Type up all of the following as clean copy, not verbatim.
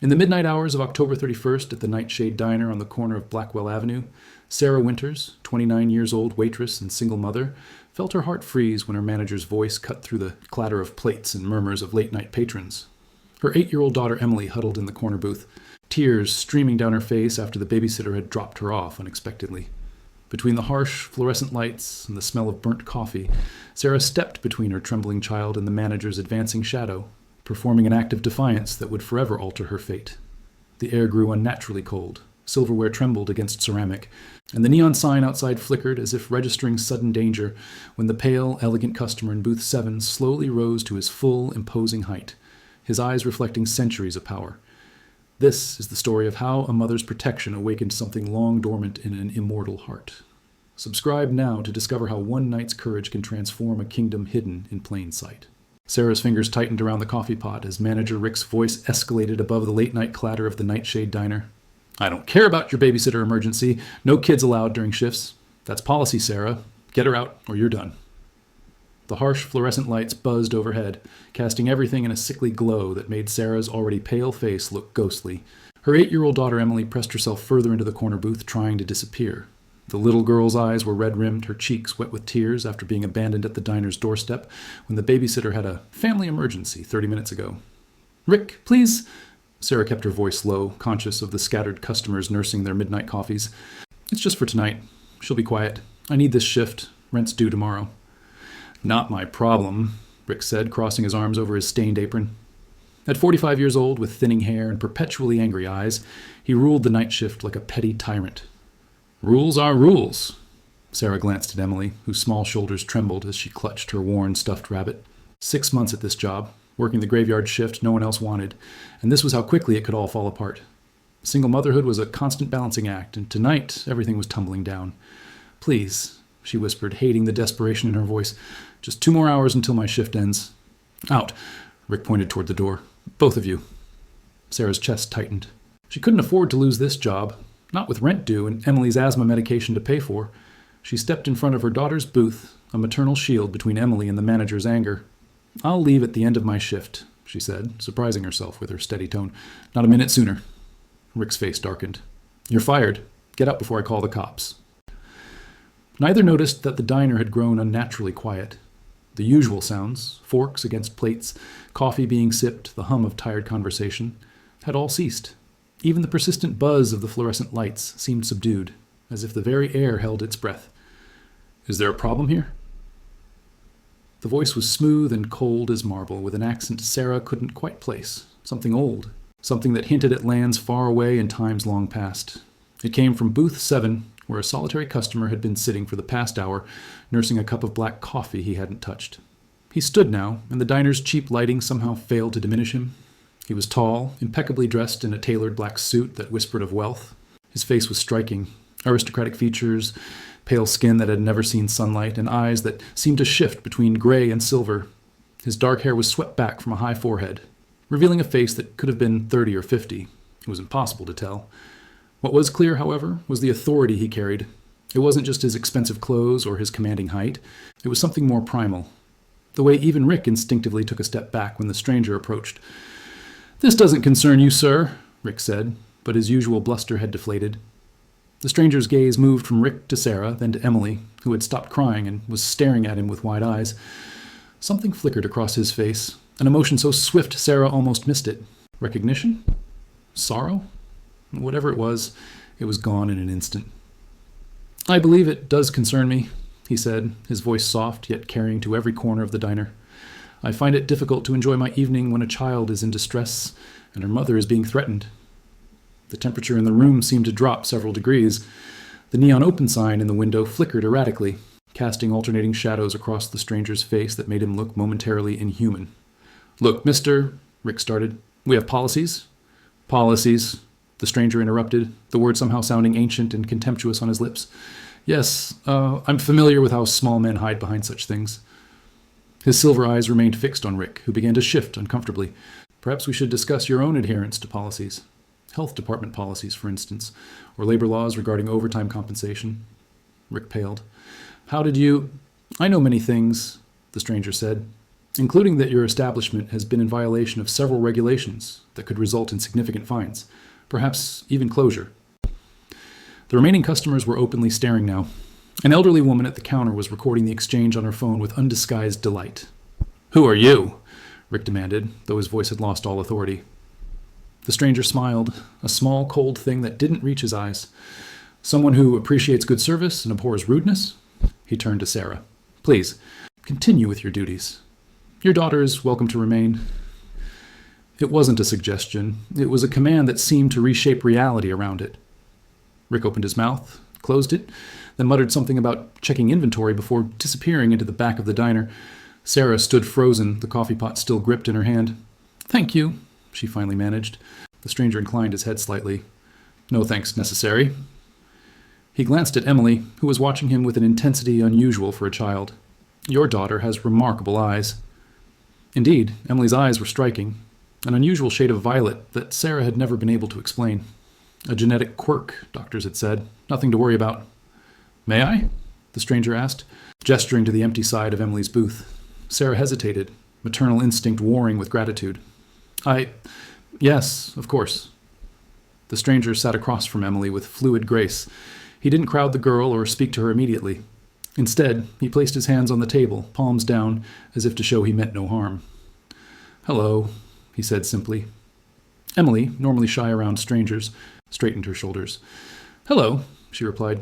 In the midnight hours of October 31st at the Nightshade Diner on the corner of Blackwell Avenue, Sarah Winters, 29 years old waitress and single mother, felt her heart freeze when her manager's voice cut through the clatter of plates and murmurs of late-night patrons. Her 8-year-old daughter Emily huddled in the corner booth, tears streaming down her face after the babysitter had dropped her off unexpectedly. Between the harsh, fluorescent lights and the smell of burnt coffee, Sarah stepped between her trembling child and the manager's advancing shadow, performing an act of defiance that would forever alter her fate. The air grew unnaturally cold. Silverware trembled against ceramic, and the neon sign outside flickered as if registering sudden danger when the pale, elegant customer in booth 7 slowly rose to his full, imposing height, his eyes reflecting centuries of power. This is the story of how a mother's protection awakened something long dormant in an immortal heart. Subscribe now to discover how one night's courage can transform a kingdom hidden in plain sight. Sarah's fingers tightened around the coffee pot as manager Rick's voice escalated above the late-night clatter of the Nightshade Diner. "I don't care about your babysitter emergency. No kids allowed during shifts. That's policy, Sarah. Get her out, or you're done." The harsh fluorescent lights buzzed overhead, casting everything in a sickly glow that made Sarah's already pale face look ghostly. Her 8-year-old daughter Emily pressed herself further into the corner booth, trying to disappear. The little girl's eyes were red-rimmed, her cheeks wet with tears after being abandoned at the diner's doorstep when the babysitter had a family emergency 30 minutes ago. "Rick, please." Sarah kept her voice low, conscious of the scattered customers nursing their midnight coffees. "It's just for tonight. She'll be quiet. I need this shift. Rent's due tomorrow." "Not my problem," Rick said, crossing his arms over his stained apron. At 45 years old, with thinning hair and perpetually angry eyes, he ruled the night shift like a petty tyrant. "Rules are rules." Sarah glanced at Emily, whose small shoulders trembled as she clutched her worn stuffed rabbit. 6 months at this job, working the graveyard shift no one else wanted, and this was how quickly it could all fall apart. Single motherhood was a constant balancing act, and tonight everything was tumbling down. "Please," she whispered, hating the desperation in her voice. "Just 2 more hours until my shift ends." "Out." Rick pointed toward the door. "Both of you." Sarah's chest tightened. She couldn't afford to lose this job, not with rent due and Emily's asthma medication to pay for. She stepped in front of her daughter's booth, a maternal shield between Emily and the manager's anger. "I'll leave at the end of my shift," she said, surprising herself with her steady tone. "Not a minute sooner." Rick's face darkened. "You're fired. Get out before I call the cops." Neither noticed that the diner had grown unnaturally quiet. The usual sounds, forks against plates, coffee being sipped, the hum of tired conversation, had all ceased. Even the persistent buzz of the fluorescent lights seemed subdued, as if the very air held its breath. "Is there a problem here?" The voice was smooth and cold as marble, with an accent Sarah couldn't quite place. Something old, something that hinted at lands far away and times long past. It came from booth 7, where a solitary customer had been sitting for the past hour, nursing a cup of black coffee he hadn't touched. He stood now, and the diner's cheap lighting somehow failed to diminish him. He was tall, impeccably dressed in a tailored black suit that whispered of wealth. His face was striking, aristocratic features, pale skin that had never seen sunlight, and eyes that seemed to shift between gray and silver. His dark hair was swept back from a high forehead, revealing a face that could have been 30 or 50. It was impossible to tell. What was clear, however, was the authority he carried. It wasn't just his expensive clothes or his commanding height. It was something more primal. The way even Rick instinctively took a step back when the stranger approached. "This doesn't concern you, sir," Rick said, but his usual bluster had deflated. The stranger's gaze moved from Rick to Sarah, then to Emily, who had stopped crying and was staring at him with wide eyes. Something flickered across his face, an emotion so swift Sarah almost missed it. Recognition? Sorrow? Whatever it was gone in an instant. "I believe it does concern me," he said, his voice soft yet carrying to every corner of the diner. "I find it difficult to enjoy my evening when a child is in distress and her mother is being threatened." The temperature in the room seemed to drop several degrees. The neon open sign in the window flickered erratically, casting alternating shadows across the stranger's face that made him look momentarily inhuman. "Look, mister," Rick started, "we have policies." "Policies," the stranger interrupted, the word somehow sounding ancient and contemptuous on his lips. "Yes, I'm familiar with how small men hide behind such things." His silver eyes remained fixed on Rick, who began to shift uncomfortably. "Perhaps we should discuss your own adherence to policies. Health department policies, for instance, or labor laws regarding overtime compensation." Rick paled. "How did you—" "I know many things," the stranger said. including that your establishment has been in violation of several regulations that could result in significant fines, perhaps even closure. The remaining customers were openly staring now. An elderly woman at the counter was recording the exchange on her phone with undisguised delight. "Who are you?" Rick demanded, though his voice had lost all authority. The stranger smiled, a small, cold thing that didn't reach his eyes. "Someone who appreciates good service and abhors rudeness?" He turned to Sarah. "Please, continue with your duties. Your daughter is welcome to remain." It wasn't a suggestion. It was a command that seemed to reshape reality around it. Rick opened his mouth, closed it, then muttered something about checking inventory before disappearing into the back of the diner. Sarah stood frozen, the coffee pot still gripped in her hand. "Thank you," she finally managed. The stranger inclined his head slightly. "No thanks necessary." He glanced at Emily, who was watching him with an intensity unusual for a child. "Your daughter has remarkable eyes." Indeed, Emily's eyes were striking, an unusual shade of violet that Sarah had never been able to explain. A genetic quirk, doctors had said. Nothing to worry about. "May I?" the stranger asked, gesturing to the empty side of Emily's booth. Sarah hesitated, maternal instinct warring with gratitude. Yes, of course." The stranger sat across from Emily with fluid grace. He didn't crowd the girl or speak to her immediately. Instead, he placed his hands on the table, palms down, as if to show he meant no harm. "Hello," he said simply. Emily, normally shy around strangers, straightened her shoulders. "Hello," she replied.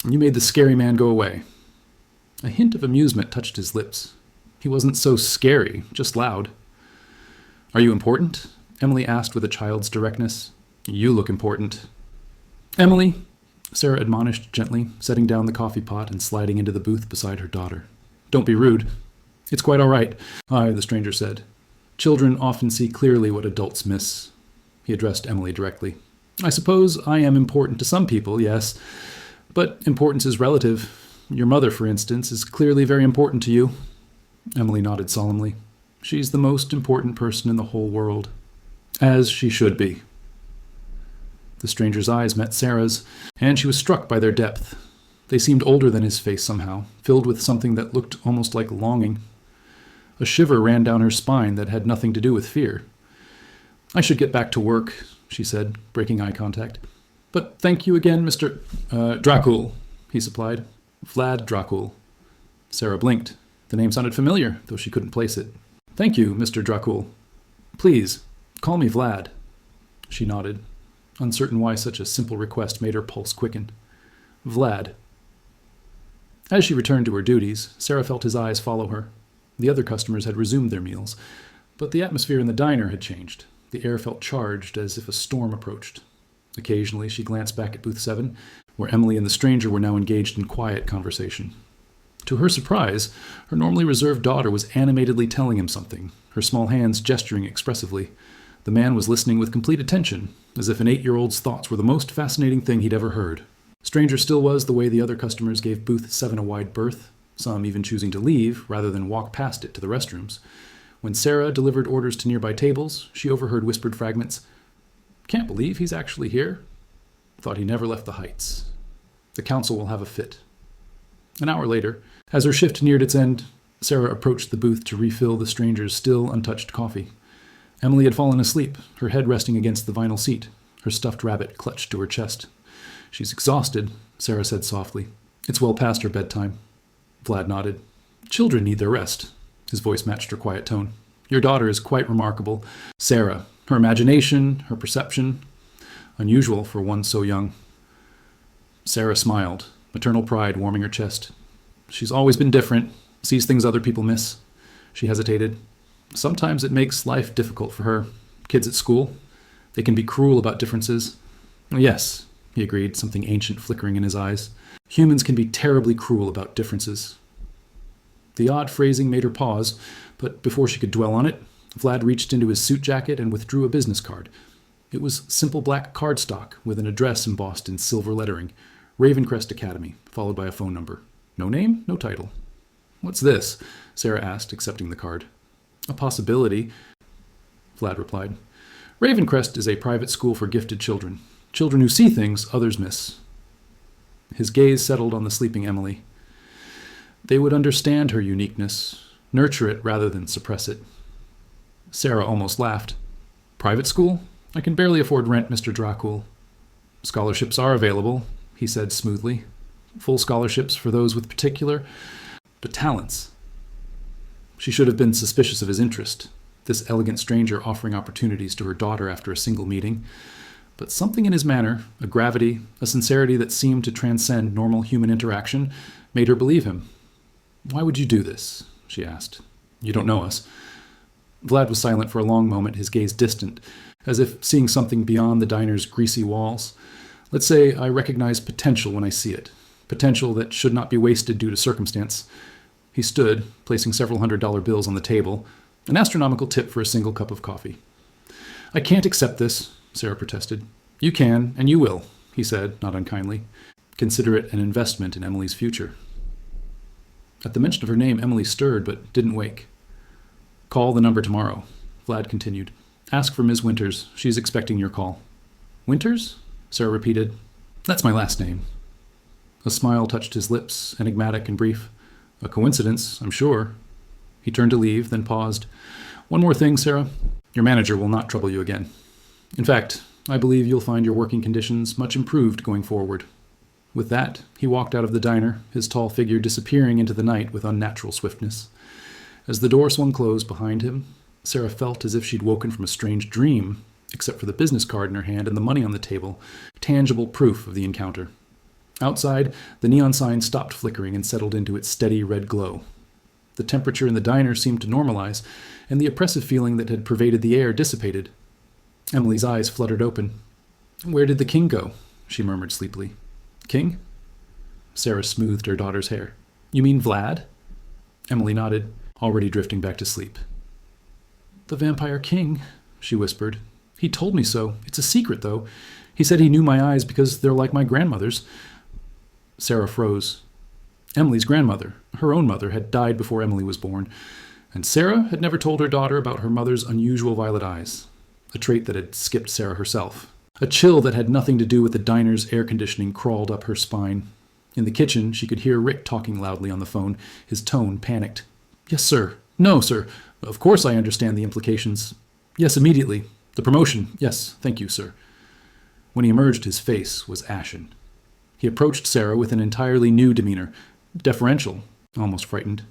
"You made the scary man go away." A hint of amusement touched his lips. He wasn't so scary, just loud. "Are you important?" Emily asked with a child's directness. "You look important." "Emily," Sarah admonished gently, setting down the coffee pot and sliding into the booth beside her daughter. "Don't be rude." "It's quite all right," the stranger said. "Children often see clearly what adults miss." He addressed Emily directly. "I suppose I am important to some people, yes, but importance is relative. Your mother, for instance, is clearly very important to you." Emily nodded solemnly. "She's the most important person in the whole world." "As she should be." The stranger's eyes met Sarah's, and she was struck by their depth. They seemed older than his face somehow, filled with something that looked almost like longing. A shiver ran down her spine that had nothing to do with fear. "I should get back to work," she said, breaking eye contact. "But thank you again, Mr. Dracul," he supplied. "Vlad Dracul." Sarah blinked. The name sounded familiar, though she couldn't place it. "Thank you, Mr. Dracul. Please, call me Vlad." She nodded, uncertain why such a simple request made her pulse quicken. "Vlad." As she returned to her duties, Sarah felt his eyes follow her. The other customers had resumed their meals, but the atmosphere in the diner had changed. The air felt charged, as if a storm approached. Occasionally, she glanced back at Booth 7, where Emily and the stranger were now engaged in quiet conversation. To her surprise, her normally reserved daughter was animatedly telling him something, her small hands gesturing expressively. The man was listening with complete attention, as if an 8-year-old's thoughts were the most fascinating thing he'd ever heard. Stranger still was the way the other customers gave Booth 7 a wide berth, some even choosing to leave rather than walk past it to the restrooms. When Sarah delivered orders to nearby tables, she overheard whispered fragments. "Can't believe he's actually here. Thought he never left the Heights. The council will have a fit." An hour later, as her shift neared its end, Sarah approached the booth to refill the stranger's still untouched coffee. Emily had fallen asleep, her head resting against the vinyl seat, her stuffed rabbit clutched to her chest. "She's exhausted," Sarah said softly. "It's well past her bedtime." Vlad nodded. "Children need their rest." His voice matched her quiet tone. "Your daughter is quite remarkable. Sarah, her imagination, her perception, unusual for one so young." Sarah smiled, maternal pride warming her chest. "She's always been different, sees things other people miss." She hesitated. "Sometimes it makes life difficult for her. Kids at school, they can be cruel about differences." "Yes," he agreed, something ancient flickering in his eyes. "Humans can be terribly cruel about differences." The odd phrasing made her pause, but before she could dwell on it, Vlad reached into his suit jacket and withdrew a business card. It was simple black cardstock with an address embossed in silver lettering, Ravencrest Academy, followed by a phone number. No name, no title. "What's this?" Sarah asked, accepting the card. "A possibility," Vlad replied. "Ravencrest is a private school for gifted children. Children who see things others miss." His gaze settled on the sleeping Emily. They would understand her uniqueness, Nurture it rather than suppress it. Sarah almost laughed. Private school? I can barely afford rent, Mr. Dracul. Scholarships are available, he said smoothly. Full scholarships for those with particular talents. She should have been suspicious of his interest, this elegant stranger offering opportunities to her daughter after a single meeting. But something in his manner, a gravity, a sincerity that seemed to transcend normal human interaction, made her believe him. Why would you do this? She asked. You don't know us. Vlad was silent for a long moment, his gaze distant, as if seeing something beyond the diner's greasy walls. Let's say I recognize potential when I see it. Potential that should not be wasted due to circumstance. He stood, placing several $100 bills on the table, an astronomical tip for a single cup of coffee. I can't accept this, Sarah protested. You can, and you will, he said, not unkindly. Consider it an investment in Emily's future. At the mention of her name, Emily stirred but didn't wake. Call the number tomorrow, Vlad continued. Ask for Ms. Winters. She's expecting your call. Winters? Sarah repeated. That's my last name. A smile touched his lips, enigmatic and brief. A coincidence, I'm sure. He turned to leave, then paused. One more thing, Sarah. Your manager will not trouble you again. In fact, I believe you'll find your working conditions much improved going forward. With that, he walked out of the diner, his tall figure disappearing into the night with unnatural swiftness. As the door swung closed behind him, Sarah felt as if she'd woken from a strange dream, except for the business card in her hand and the money on the table, tangible proof of the encounter. Outside, the neon sign stopped flickering and settled into its steady red glow. The temperature in the diner seemed to normalize, and the oppressive feeling that had pervaded the air dissipated. Emily's eyes fluttered open. Where did the king go? She murmured sleepily. King? Sarah smoothed her daughter's hair. You mean Vlad? Emily nodded, already drifting back to sleep. The vampire king, she whispered. He told me so. It's a secret, though. He said he knew my eyes because they're like my grandmother's. Sarah froze. Emily's grandmother, her own mother, had died before Emily was born, and Sarah had never told her daughter about her mother's unusual violet eyes, a trait that had skipped Sarah herself. A chill that had nothing to do with the diner's air conditioning crawled up her spine. In the kitchen, she could hear Rick talking loudly on the phone, his tone panicked. Yes, sir. No, sir. Of course I understand the implications. Yes, immediately. The promotion. Yes, thank you, sir. When he emerged, his face was ashen. He approached Sarah with an entirely new demeanor, deferential, almost frightened.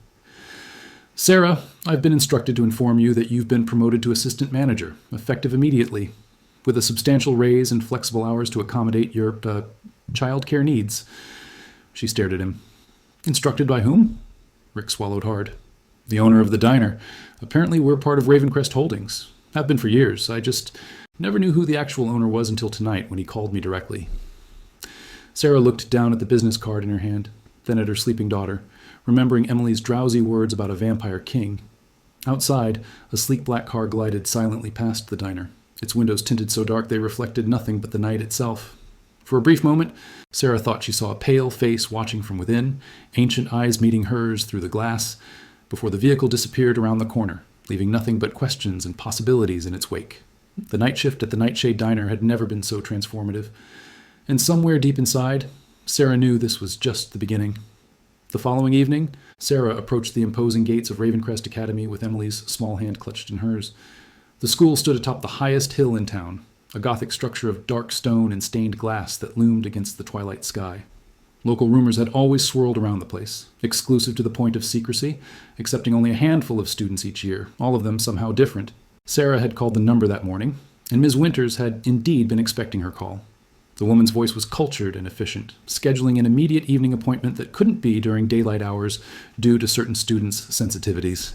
Sarah, I've been instructed to inform you that you've been promoted to assistant manager, effective immediately, with a substantial raise and flexible hours to accommodate your, child care needs. She stared at him. Instructed by whom? Rick swallowed hard. The owner of the diner. Apparently we're part of Ravencrest Holdings. Have been for years. I just never knew who the actual owner was until tonight when he called me directly. Sarah looked down at the business card in her hand, then at her sleeping daughter, remembering Emily's drowsy words about a vampire king. Outside, a sleek black car glided silently past the diner, its windows tinted so dark they reflected nothing but the night itself. For a brief moment, Sarah thought she saw a pale face watching from within, ancient eyes meeting hers through the glass, before the vehicle disappeared around the corner, leaving nothing but questions and possibilities in its wake. The night shift at the Nightshade Diner had never been so transformative. And somewhere deep inside, Sarah knew this was just the beginning. The following evening, Sarah approached the imposing gates of Ravencrest Academy with Emily's small hand clutched in hers. The school stood atop the highest hill in town, a Gothic structure of dark stone and stained glass that loomed against the twilight sky. Local rumors had always swirled around the place, exclusive to the point of secrecy, accepting only a handful of students each year, all of them somehow different. Sarah had called the number that morning, and Ms. Winters had indeed been expecting her call. The woman's voice was cultured and efficient, scheduling an immediate evening appointment that couldn't be during daylight hours due to certain students' sensitivities.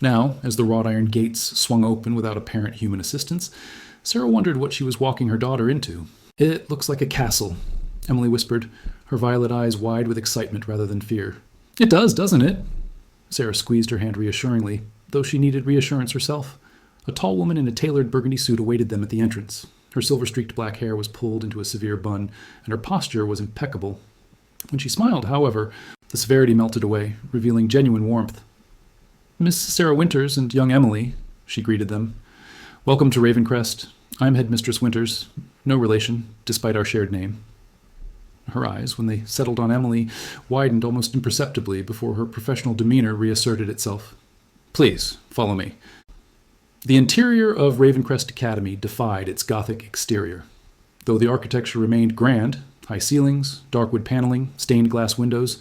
Now, as the wrought iron gates swung open without apparent human assistance, Sarah wondered what she was walking her daughter into. It looks like a castle, Emily whispered, her violet eyes wide with excitement rather than fear. It does, doesn't it? Sarah squeezed her hand reassuringly, though she needed reassurance herself. A tall woman in a tailored burgundy suit awaited them at the entrance. Her silver-streaked black hair was pulled into a severe bun, and her posture was impeccable. When she smiled, however, the severity melted away, revealing genuine warmth. Miss Sarah Winters and young Emily, she greeted them. Welcome to Ravencrest. I'm Headmistress Winters. No relation, despite our shared name. Her eyes, when they settled on Emily, widened almost imperceptibly before her professional demeanor reasserted itself. "Please, follow me." The interior of Ravencrest Academy defied its Gothic exterior. Though the architecture remained grand, high ceilings, dark wood paneling, stained glass windows,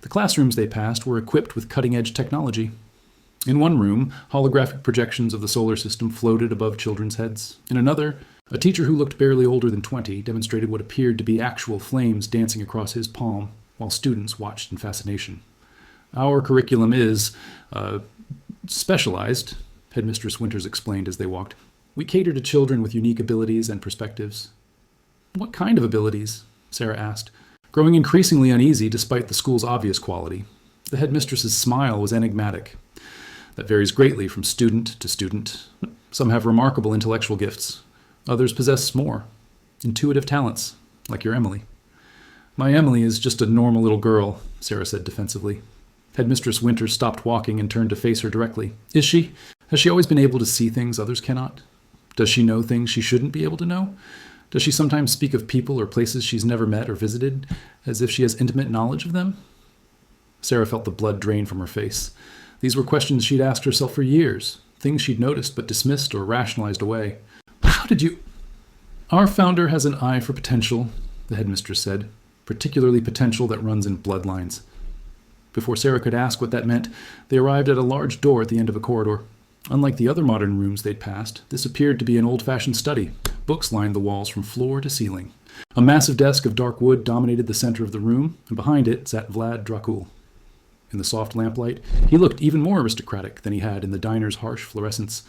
the classrooms they passed were equipped with cutting-edge technology. In one room, holographic projections of the solar system floated above children's heads. In another, a teacher who looked barely older than 20 demonstrated what appeared to be actual flames dancing across his palm, while students watched in fascination. "Our curriculum is, specialized," Headmistress Winters explained as they walked. "We cater to children with unique abilities and perspectives." "What kind of abilities?" Sarah asked, growing increasingly uneasy despite the school's obvious quality. The headmistress's smile was enigmatic. "That varies greatly from student to student. Some have remarkable intellectual gifts. Others possess more intuitive talents, like your Emily." "My Emily is just a normal little girl," Sarah said defensively. Headmistress Winters stopped walking and turned to face her directly. "Is she? Has she always been able to see things others cannot? Does she know things she shouldn't be able to know? Does she sometimes speak of people or places she's never met or visited, as if she has intimate knowledge of them?" Sarah felt the blood drain from her face. These were questions she'd asked herself for years, things she'd noticed but dismissed or rationalized away. "How did you—" "Our founder has an eye for potential," the headmistress said, "particularly potential that runs in bloodlines." Before Sarah could ask what that meant, they arrived at a large door at the end of a corridor. Unlike the other modern rooms they'd passed, this appeared to be an old-fashioned study. Books lined the walls from floor to ceiling. A massive desk of dark wood dominated the center of the room, and behind it sat Vlad Dracul. In the soft lamplight, he looked even more aristocratic than he had in the diner's harsh fluorescence.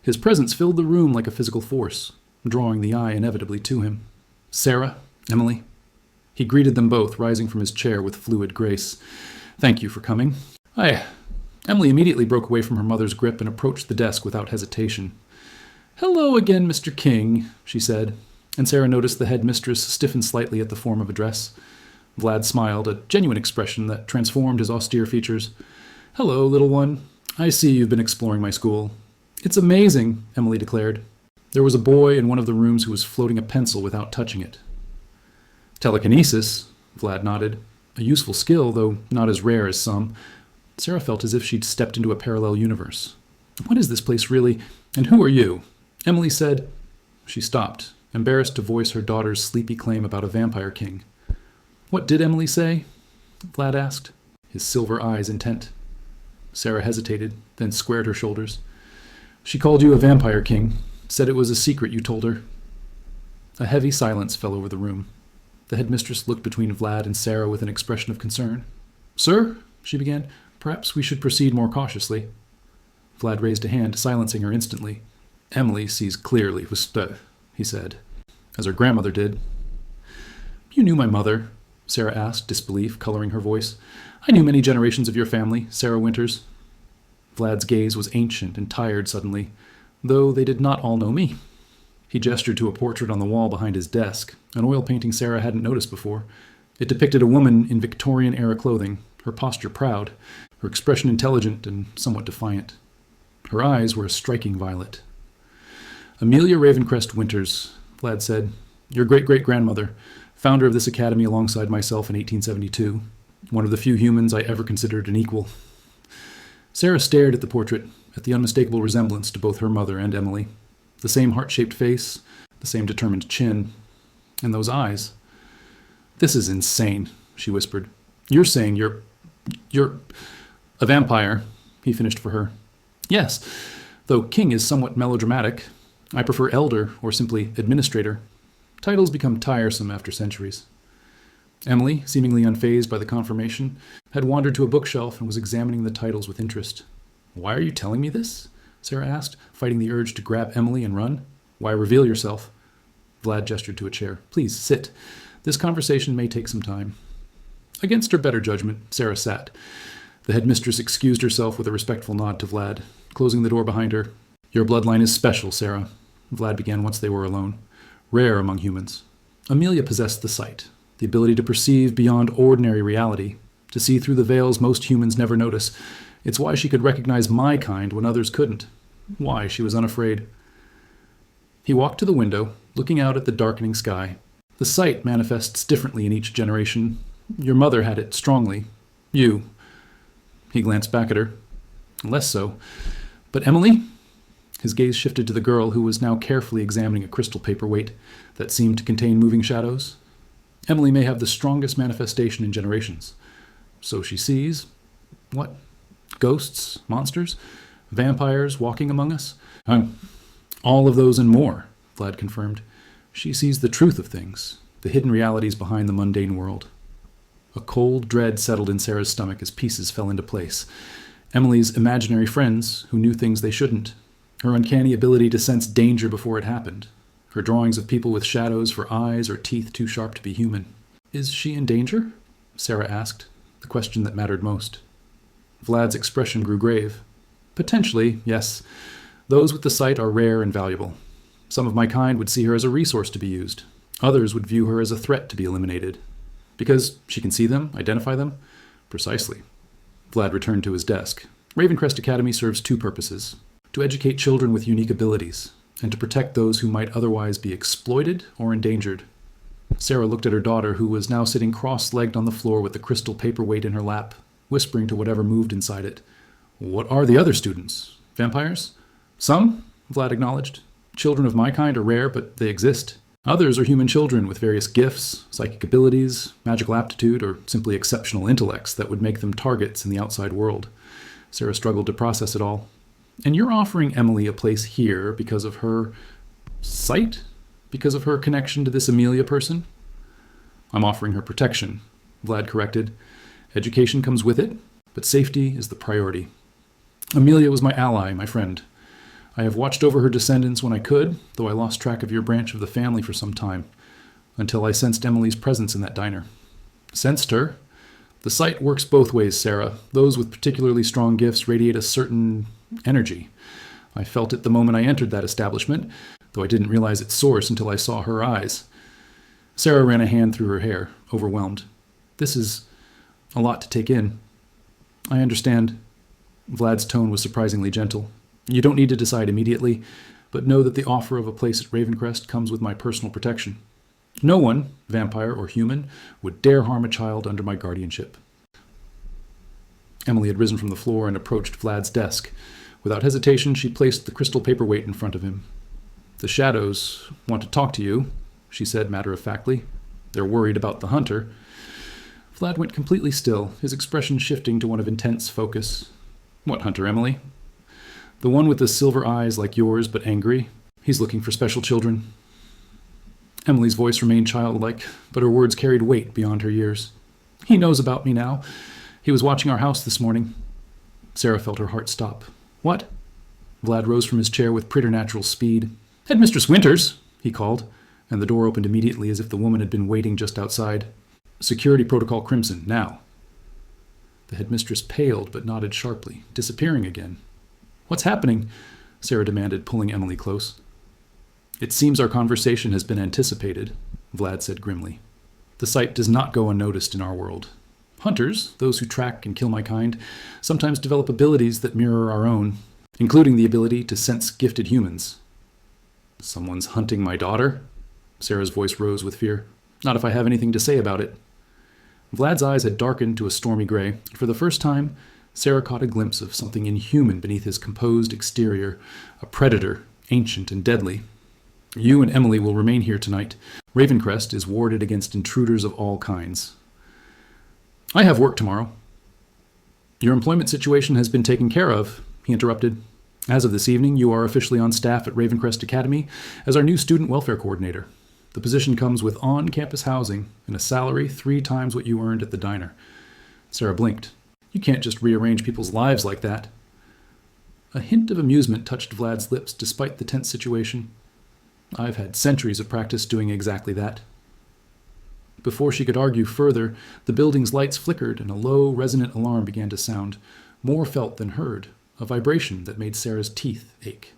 His presence filled the room like a physical force, drawing the eye inevitably to him. "Sarah, Emily." He greeted them both, rising from his chair with fluid grace. "Thank you for coming." Emily immediately broke away from her mother's grip and approached the desk without hesitation. "Hello again, Mr. King," she said, and Sarah noticed the headmistress stiffen slightly at the form of address. Vlad smiled, a genuine expression that transformed his austere features. "Hello, little one. I see you've been exploring my school." "It's amazing," Emily declared. There was a boy in one of the rooms who was floating a pencil without touching it. "Telekinesis," Vlad nodded. "A useful skill, though not as rare as some." Sarah felt as if she'd stepped into a parallel universe. "What is this place really? And who are you?" Emily said. She stopped, embarrassed to voice her daughter's sleepy claim about a vampire king. "What did Emily say?" Vlad asked, his silver eyes intent. Sarah hesitated, then squared her shoulders. "She called you a vampire king, said it was a secret you told her." A heavy silence fell over the room. The headmistress looked between Vlad and Sarah with an expression of concern. "Sir," she began, "perhaps we should proceed more cautiously." Vlad raised a hand, silencing her instantly. "Emily sees clearly, he said, as her grandmother did." "You knew my mother?" Sarah asked, disbelief coloring her voice. "I knew many generations of your family, Sarah Winters." Vlad's gaze was ancient and tired suddenly, though they did not all know me. He gestured to a portrait on the wall behind his desk, an oil painting Sarah hadn't noticed before. It depicted a woman in Victorian-era clothing, her posture proud, her expression intelligent and somewhat defiant. Her eyes were a striking violet. "Amelia Ravencrest Winters," Vlad said, "your great-great-grandmother, founder of this academy alongside myself in 1872, one of the few humans I ever considered an equal." Sarah stared at the portrait, at the unmistakable resemblance to both her mother and Emily. The same heart-shaped face, the same determined chin, and those eyes. "This is insane," she whispered. "You're saying you're a vampire," he finished for her. "Yes, though king is somewhat melodramatic. I prefer elder or simply administrator. Titles become tiresome after centuries." Emily, seemingly unfazed by the confirmation, had wandered to a bookshelf and was examining the titles with interest. "Why are you telling me this?" Sarah asked, fighting the urge to grab Emily and run. "Why reveal yourself?" Vlad gestured to a chair. "Please, sit. This conversation may take some time." Against her better judgment, Sarah sat. The headmistress excused herself with a respectful nod to Vlad, closing the door behind her. "Your bloodline is special, Sarah," Vlad began once they were alone. "Rare among humans. Amelia possessed the sight, the ability to perceive beyond ordinary reality, to see through the veils most humans never notice. It's why she could recognize my kind when others couldn't. Why she was unafraid." He walked to the window, looking out at the darkening sky. The sight manifests differently in each generation. Your mother had it strongly. You. He glanced back at her. Less so. But Emily? His gaze shifted to the girl who was now carefully examining a crystal paperweight that seemed to contain moving shadows. Emily may have the strongest manifestation in generations. So she sees... what? Ghosts? Monsters? Vampires walking among us? All of those and more, Vlad confirmed. She sees the truth of things, the hidden realities behind the mundane world. A cold dread settled in Sarah's stomach as pieces fell into place. Emily's imaginary friends who knew things they shouldn't. Her uncanny ability to sense danger before it happened. Her drawings of people with shadows for eyes or teeth too sharp to be human. Is she in danger? Sarah asked, the question that mattered most. Vlad's expression grew grave. Potentially, yes. Those with the sight are rare and valuable. Some of my kind would see her as a resource to be used. Others would view her as a threat to be eliminated. Because she can see them, identify them? Precisely. Vlad returned to his desk. Ravencrest Academy serves two purposes: to educate children with unique abilities, and to protect those who might otherwise be exploited or endangered. Sarah looked at her daughter, who was now sitting cross-legged on the floor with the crystal paperweight in her lap, whispering to whatever moved inside it. What are the other students? Vampires? Some, Vlad acknowledged. Children of my kind are rare, but they exist. Others are human children with various gifts, psychic abilities, magical aptitude, or simply exceptional intellects that would make them targets in the outside world. Sarah struggled to process it all. And you're offering Emily a place here because of her sight? Because of her connection to this Amelia person? I'm offering her protection, Vlad corrected. Education comes with it, but safety is the priority. Amelia was my ally, my friend. I have watched over her descendants when I could, though I lost track of your branch of the family for some time, until I sensed Emily's presence in that diner. Sensed her? The sight works both ways, Sarah. Those with particularly strong gifts radiate a certain energy. I felt it the moment I entered that establishment, though I didn't realize its source until I saw her eyes. Sarah ran a hand through her hair, overwhelmed. This is a lot to take in. I understand. Vlad's tone was surprisingly gentle. You don't need to decide immediately, but know that the offer of a place at Ravencrest comes with my personal protection. No one, vampire or human, would dare harm a child under my guardianship. Emily had risen from the floor and approached Vlad's desk. Without hesitation, she placed the crystal paperweight in front of him. The shadows want to talk to you, she said matter-of-factly. They're worried about the hunter. Vlad went completely still, his expression shifting to one of intense focus. What hunter, Emily? The one with the silver eyes like yours, but angry. He's looking for special children. Emily's voice remained childlike, but her words carried weight beyond her years. He knows about me now. He was watching our house this morning. Sarah felt her heart stop. What? Vlad rose from his chair with preternatural speed. Headmistress Winters, he called, and the door opened immediately as if the woman had been waiting just outside. Security protocol crimson, now. The headmistress paled but nodded sharply, disappearing again. What's happening? Sarah demanded, pulling Emily close. It seems our conversation has been anticipated, Vlad said grimly. The sight does not go unnoticed in our world. Hunters, those who track and kill my kind, sometimes develop abilities that mirror our own, including the ability to sense gifted humans. Someone's hunting my daughter? Sarah's voice rose with fear. Not if I have anything to say about it. Vlad's eyes had darkened to a stormy gray. For the first time, Sarah caught a glimpse of something inhuman beneath his composed exterior, a predator, ancient and deadly. You and Emily will remain here tonight. Ravencrest is warded against intruders of all kinds. I have work tomorrow. Your employment situation has been taken care of, he interrupted. As of this evening, you are officially on staff at Ravencrest Academy as our new student welfare coordinator. The position comes with on-campus housing and a salary 3 times what you earned at the diner. Sarah blinked. You can't just rearrange people's lives like that. A hint of amusement touched Vlad's lips despite the tense situation. I've had centuries of practice doing exactly that. Before she could argue further, the building's lights flickered and a low, resonant alarm began to sound, more felt than heard, a vibration that made Sarah's teeth ache.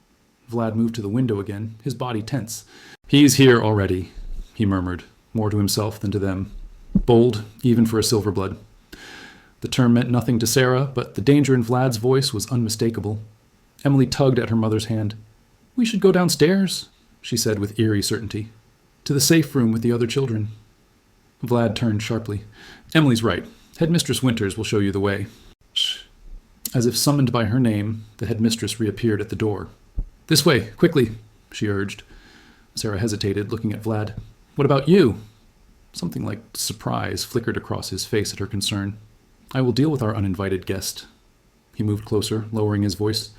Vlad moved to the window again, his body tense. He's here already, he murmured, more to himself than to them. Bold, even for a Silverblood. The term meant nothing to Sarah, but the danger in Vlad's voice was unmistakable. Emily tugged at her mother's hand. We should go downstairs, she said with eerie certainty. To the safe room with the other children. Vlad turned sharply. Emily's right. Headmistress Winters will show you the way. Shh. As if summoned by her name, the headmistress reappeared at the door. This way, quickly, she urged. Sarah hesitated, looking at Vlad. What about you? Something like surprise flickered across his face at her concern. I will deal with our uninvited guest. He moved closer, lowering his voice.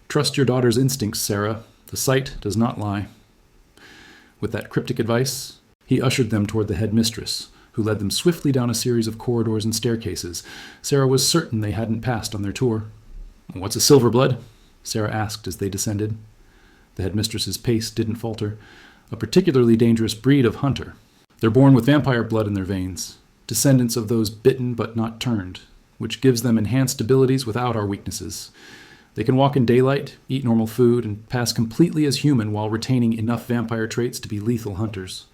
Trust your daughter's instincts, Sarah. The sight does not lie. With that cryptic advice, he ushered them toward the headmistress, who led them swiftly down a series of corridors and staircases. Sarah was certain they hadn't passed on their tour. What's a silverblood? Sarah asked as they descended. The headmistress's pace didn't falter. A particularly dangerous breed of hunter. They're born with vampire blood in their veins, descendants of those bitten but not turned, which gives them enhanced abilities without our weaknesses. They can walk in daylight, eat normal food, and pass completely as human while retaining enough vampire traits to be lethal hunters.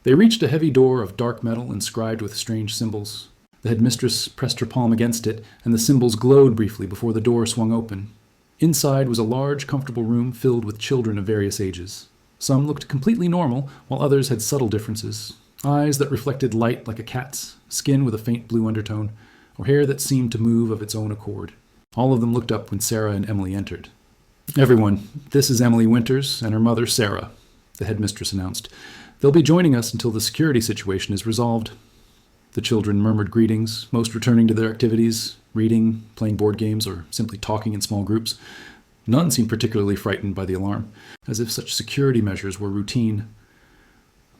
They reached a heavy door of dark metal inscribed with strange symbols. The headmistress pressed her palm against it, and the symbols glowed briefly before the door swung open. Inside was a large, comfortable room filled with children of various ages. Some looked completely normal, while others had subtle differences. Eyes that reflected light like a cat's, skin with a faint blue undertone, or hair that seemed to move of its own accord. All of them looked up when Sarah and Emily entered. Everyone, this is Emily Winters and her mother, Sarah, the headmistress announced. They'll be joining us until the security situation is resolved. The children murmured greetings, most returning to their activities, reading, playing board games, or simply talking in small groups. None seemed particularly frightened by the alarm, as if such security measures were routine.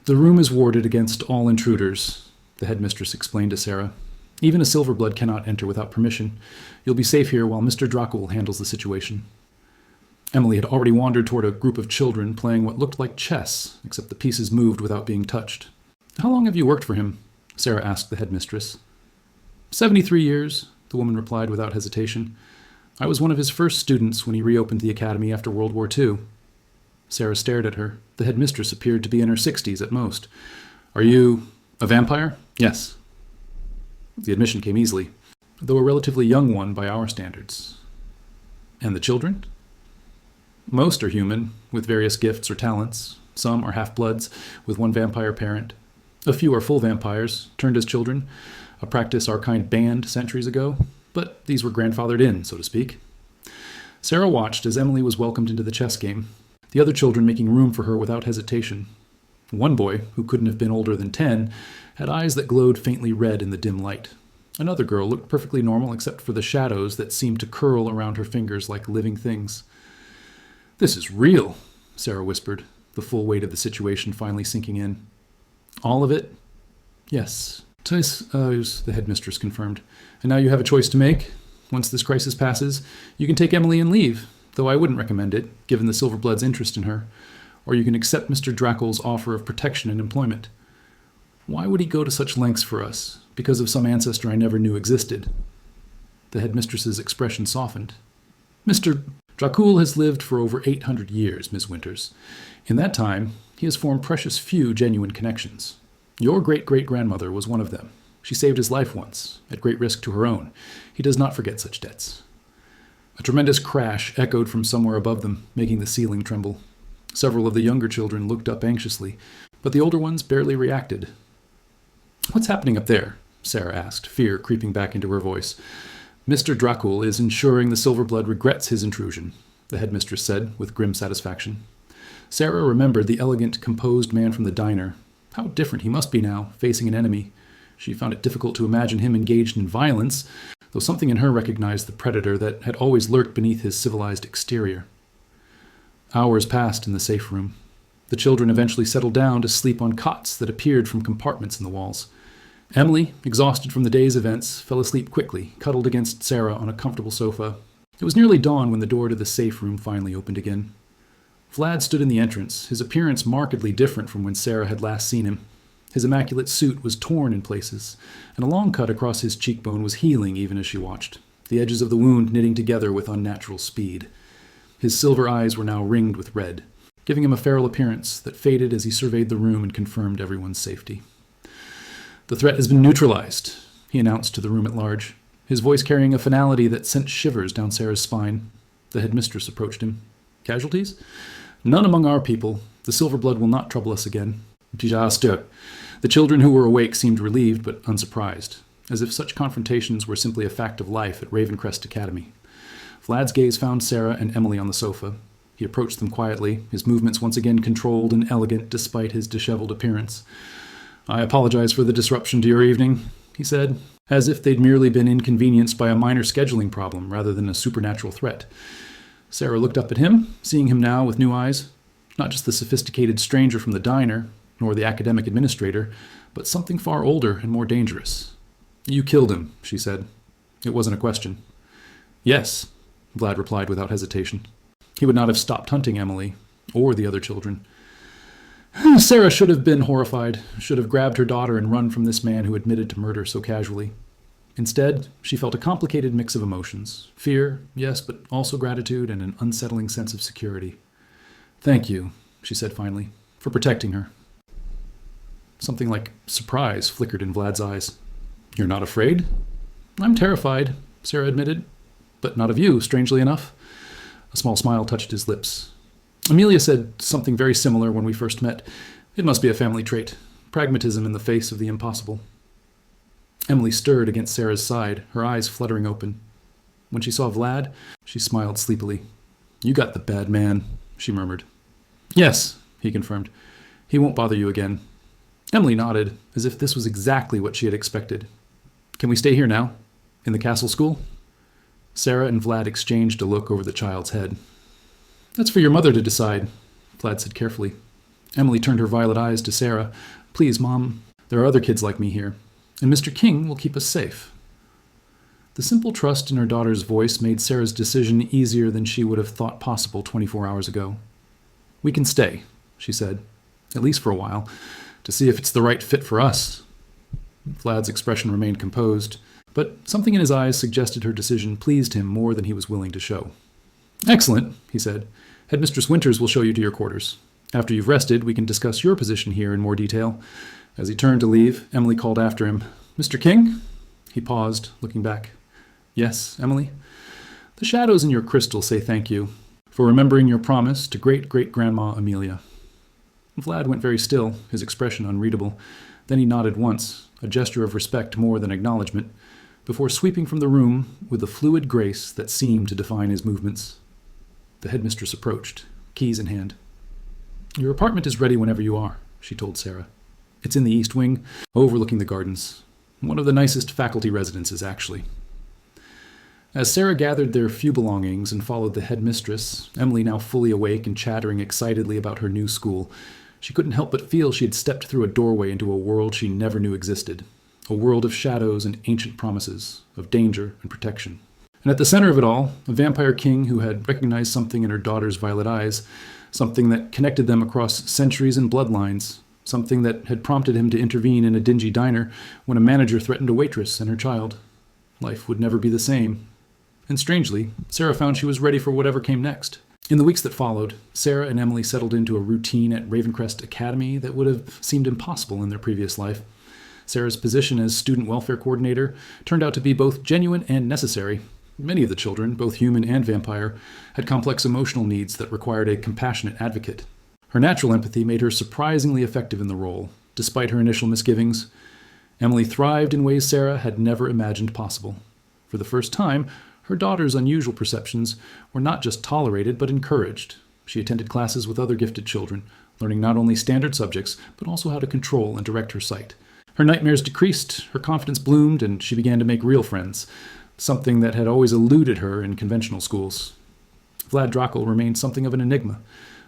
The room is warded against all intruders, the headmistress explained to Sarah. Even a silverblood cannot enter without permission. You'll be safe here while Mr. Dracul handles the situation. Emily had already wandered toward a group of children playing what looked like chess, except the pieces moved without being touched. How long have you worked for him? Sarah asked the headmistress. 73 years, the woman replied without hesitation. I was one of his first students when he reopened the academy after World War II. Sarah stared at her. The headmistress appeared to be in her 60s at most. Are you a vampire? Yes. The admission came easily, though a relatively young one by our standards. And the children? Most are human, with various gifts or talents. Some are half-bloods, with one vampire parent. A few are full vampires, turned as children, a practice our kind banned centuries ago, but these were grandfathered in, so to speak. Sarah watched as Emily was welcomed into the chess game, the other children making room for her without hesitation. One boy, who couldn't have been older than 10, had eyes that glowed faintly red in the dim light. Another girl looked perfectly normal except for the shadows that seemed to curl around her fingers like living things. This is real, Sarah whispered, the full weight of the situation finally sinking in. All of it? Yes. The headmistress confirmed. And now you have a choice to make. Once this crisis passes, you can take Emily and leave, though I wouldn't recommend it, given the Silverblood's interest in her. Or you can accept Mr. Dracul's offer of protection and employment. Why would he go to such lengths for us? Because of some ancestor I never knew existed. The headmistress's expression softened. Mr. Dracul has lived for over 800 years, Miss Winters. In that time, he has formed precious few genuine connections. Your great-great-grandmother was one of them. She saved his life once, at great risk to her own. He does not forget such debts. A tremendous crash echoed from somewhere above them, making the ceiling tremble. Several of the younger children looked up anxiously, but the older ones barely reacted. What's happening up there? Sarah asked, fear creeping back into her voice. Mr. Dracul is ensuring the Silverblood regrets his intrusion, the headmistress said, with grim satisfaction. Sarah remembered the elegant, composed man from the diner. How different he must be now, facing an enemy. She found it difficult to imagine him engaged in violence, though something in her recognized the predator that had always lurked beneath his civilized exterior. Hours passed in the safe room. The children eventually settled down to sleep on cots that appeared from compartments in the walls. Emily, exhausted from the day's events, fell asleep quickly, cuddled against Sarah on a comfortable sofa. It was nearly dawn when the door to the safe room finally opened again. Vlad stood in the entrance, his appearance markedly different from when Sarah had last seen him. His immaculate suit was torn in places, and a long cut across his cheekbone was healing even as she watched, the edges of the wound knitting together with unnatural speed. His silver eyes were now ringed with red, giving him a feral appearance that faded as he surveyed the room and confirmed everyone's safety. The threat has been neutralized, he announced to the room at large, his voice carrying a finality that sent shivers down Sarah's spine. The headmistress approached him. Casualties? None among our people. The silver blood will not trouble us again. Disaster. The children who were awake seemed relieved but unsurprised, as if such confrontations were simply a fact of life at Ravencrest Academy. Vlad's gaze found Sarah and Emily on the sofa. He approached them quietly, his movements once again controlled and elegant despite his disheveled appearance. "I apologize for the disruption to your evening," he said, as if they'd merely been inconvenienced by a minor scheduling problem rather than a supernatural threat. Sarah looked up at him, seeing him now with new eyes. Not just the sophisticated stranger from the diner, nor the academic administrator, but something far older and more dangerous. "You killed him," she said. It wasn't a question. "Yes," Vlad replied without hesitation. He would not have stopped hunting Emily, or the other children. Sarah should have been horrified, should have grabbed her daughter and run from this man who admitted to murder so casually. Instead, she felt a complicated mix of emotions. Fear, yes, but also gratitude and an unsettling sense of security. "Thank you," she said finally, "for protecting her." Something like surprise flickered in Vlad's eyes. "You're not afraid?" "I'm terrified," Sarah admitted. "But not of you, strangely enough." A small smile touched his lips. "Amelia said something very similar when we first met. It must be a family trait. Pragmatism in the face of the impossible." Emily stirred against Sarah's side, her eyes fluttering open. When she saw Vlad, she smiled sleepily. "You got the bad man," she murmured. "Yes," he confirmed. "He won't bother you again." Emily nodded, as if this was exactly what she had expected. "Can we stay here now? In the castle school?" Sarah and Vlad exchanged a look over the child's head. "That's for your mother to decide," Vlad said carefully. Emily turned her violet eyes to Sarah. "Please, Mom, there are other kids like me here, and Mr. King will keep us safe." The simple trust in her daughter's voice made Sarah's decision easier than she would have thought possible 24 hours ago. "We can stay," she said, "at least for a while, to see if it's the right fit for us." Vlad's expression remained composed, but something in his eyes suggested her decision pleased him more than he was willing to show. "Excellent," he said. "Headmistress Winters will show you to your quarters. After you've rested, we can discuss your position here in more detail." As he turned to leave, Emily called after him, "Mr. King?" He paused, looking back. "Yes, Emily?" "The shadows in your crystal say thank you for remembering your promise to great-great-grandma Amelia." Vlad went very still, his expression unreadable. Then he nodded once, a gesture of respect more than acknowledgement, before sweeping from the room with a fluid grace that seemed to define his movements. The headmistress approached, keys in hand. "Your apartment is ready whenever you are," she told Sarah. "It's in the east wing, overlooking the gardens. One of the nicest faculty residences, actually." As Sarah gathered their few belongings and followed the headmistress, Emily now fully awake and chattering excitedly about her new school, she couldn't help but feel she had stepped through a doorway into a world she never knew existed. A world of shadows and ancient promises, of danger and protection. And at the center of it all, a vampire king who had recognized something in her daughter's violet eyes, something that connected them across centuries and bloodlines, something that had prompted him to intervene in a dingy diner when a manager threatened a waitress and her child. Life would never be the same. And strangely, Sarah found she was ready for whatever came next. In the weeks that followed, Sarah and Emily settled into a routine at Ravencrest Academy that would have seemed impossible in their previous life. Sarah's position as student welfare coordinator turned out to be both genuine and necessary. Many of the children, both human and vampire, had complex emotional needs that required a compassionate advocate. Her natural empathy made her surprisingly effective in the role, despite her initial misgivings. Emily thrived in ways Sarah had never imagined possible. For the first time, her daughter's unusual perceptions were not just tolerated but encouraged. She attended classes with other gifted children, learning not only standard subjects, but also how to control and direct her sight. Her nightmares decreased, her confidence bloomed, and she began to make real friends, something that had always eluded her in conventional schools. Vlad Dracul remained something of an enigma.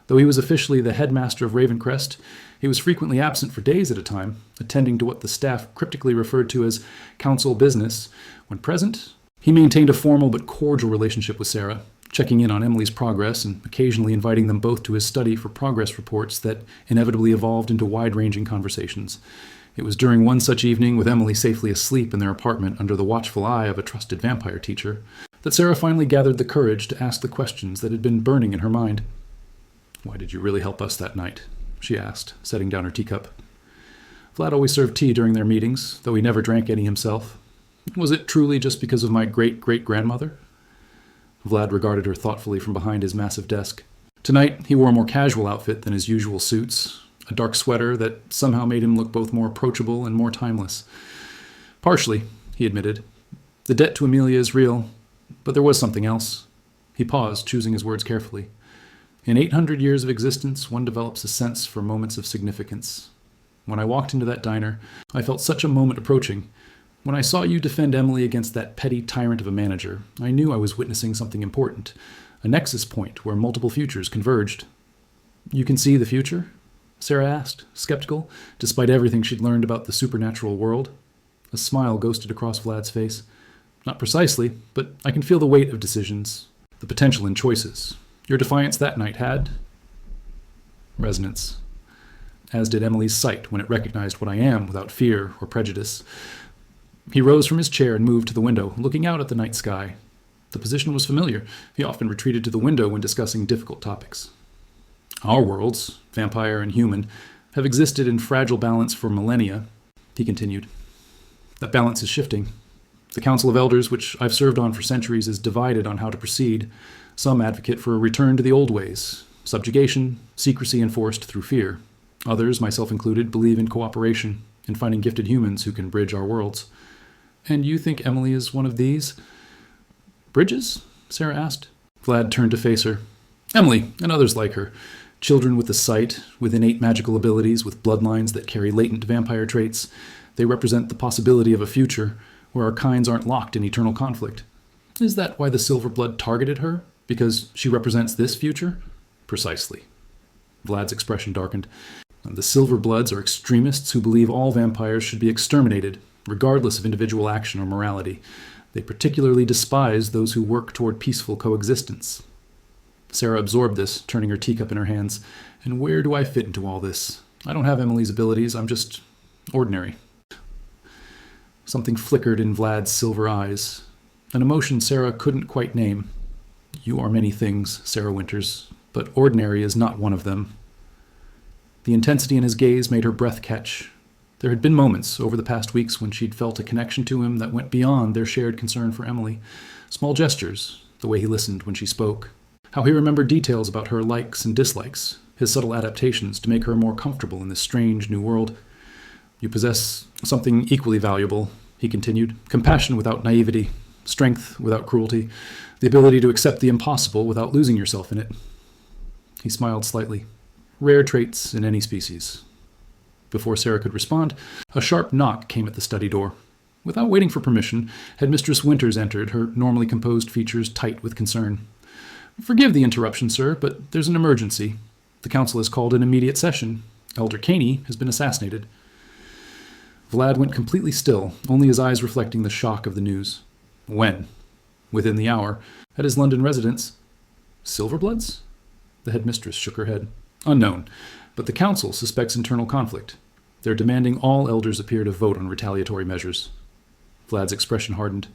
Though he was officially the headmaster of Ravencrest, he was frequently absent for days at a time, attending to what the staff cryptically referred to as council business. When present, he maintained a formal but cordial relationship with Sarah, checking in on Emily's progress and occasionally inviting them both to his study for progress reports that inevitably evolved into wide-ranging conversations. It was during one such evening, with Emily safely asleep in their apartment under the watchful eye of a trusted vampire teacher, that Sarah finally gathered the courage to ask the questions that had been burning in her mind. "Why did you really help us that night?" she asked, setting down her teacup. Vlad always served tea during their meetings, though he never drank any himself. "Was it truly just because of my great-great-grandmother?" Vlad regarded her thoughtfully from behind his massive desk. Tonight, he wore a more casual outfit than his usual suits, a dark sweater that somehow made him look both more approachable and more timeless. Partially, he admitted. The debt to Amelia is real, but there was something else. He paused, choosing his words carefully. In 800 years of existence, one develops a sense for moments of significance. When I walked into that diner, I felt such a moment approaching. When I saw you defend Emily against that petty tyrant of a manager, I knew I was witnessing something important, a nexus point where multiple futures converged. You can see the future? Sarah asked, skeptical, despite everything she'd learned about the supernatural world. A smile ghosted across Vlad's face. Not precisely, but I can feel the weight of decisions, the potential in choices. Your defiance that night had resonance, as did Emily's sight when it recognized what I am without fear or prejudice. He rose from his chair and moved to the window, looking out at the night sky. The position was familiar. He often retreated to the window when discussing difficult topics. Our worlds, vampire and human, have existed in fragile balance for millennia, he continued. That balance is shifting. The Council of Elders, which I've served on for centuries, is divided on how to proceed. Some advocate for a return to the old ways, subjugation, secrecy enforced through fear. Others, myself included, believe in cooperation, in finding gifted humans who can bridge our worlds. And you think Emily is one of these? Bridges? Sarah asked. Vlad turned to face her. Emily, and others like her. Children with the sight, with innate magical abilities, with bloodlines that carry latent vampire traits. They represent the possibility of a future where our kinds aren't locked in eternal conflict. Is that why the Silverblood targeted her? Because she represents this future? Precisely. Vlad's expression darkened. The Silverbloods are extremists who believe all vampires should be exterminated, regardless of individual action or morality. They particularly despise those who work toward peaceful coexistence. Sarah absorbed this, turning her teacup in her hands. And where do I fit into all this? I don't have Emily's abilities. I'm just ordinary. Something flickered in Vlad's silver eyes, an emotion Sarah couldn't quite name. You are many things, Sarah Winters, but ordinary is not one of them. The intensity in his gaze made her breath catch. There had been moments over the past weeks when she'd felt a connection to him that went beyond their shared concern for Emily. Small gestures, the way he listened when she spoke. How he remembered details about her likes and dislikes, his subtle adaptations to make her more comfortable in this strange new world. You possess something equally valuable, he continued. Compassion without naivety, strength without cruelty, the ability to accept the impossible without losing yourself in it. He smiled slightly. Rare traits in any species. Before Sarah could respond, a sharp knock came at the study door. Without waiting for permission, Headmistress Winters entered, her normally composed features tight with concern. Forgive the interruption, sir, but there's an emergency. The council has called an immediate session. Elder Caney has been assassinated. Vlad went completely still, only his eyes reflecting the shock of the news. When? Within the hour. At his London residence. Silverbloods? The headmistress shook her head. Unknown, but the council suspects internal conflict. They're demanding all elders appear to vote on retaliatory measures. Vlad's expression hardened.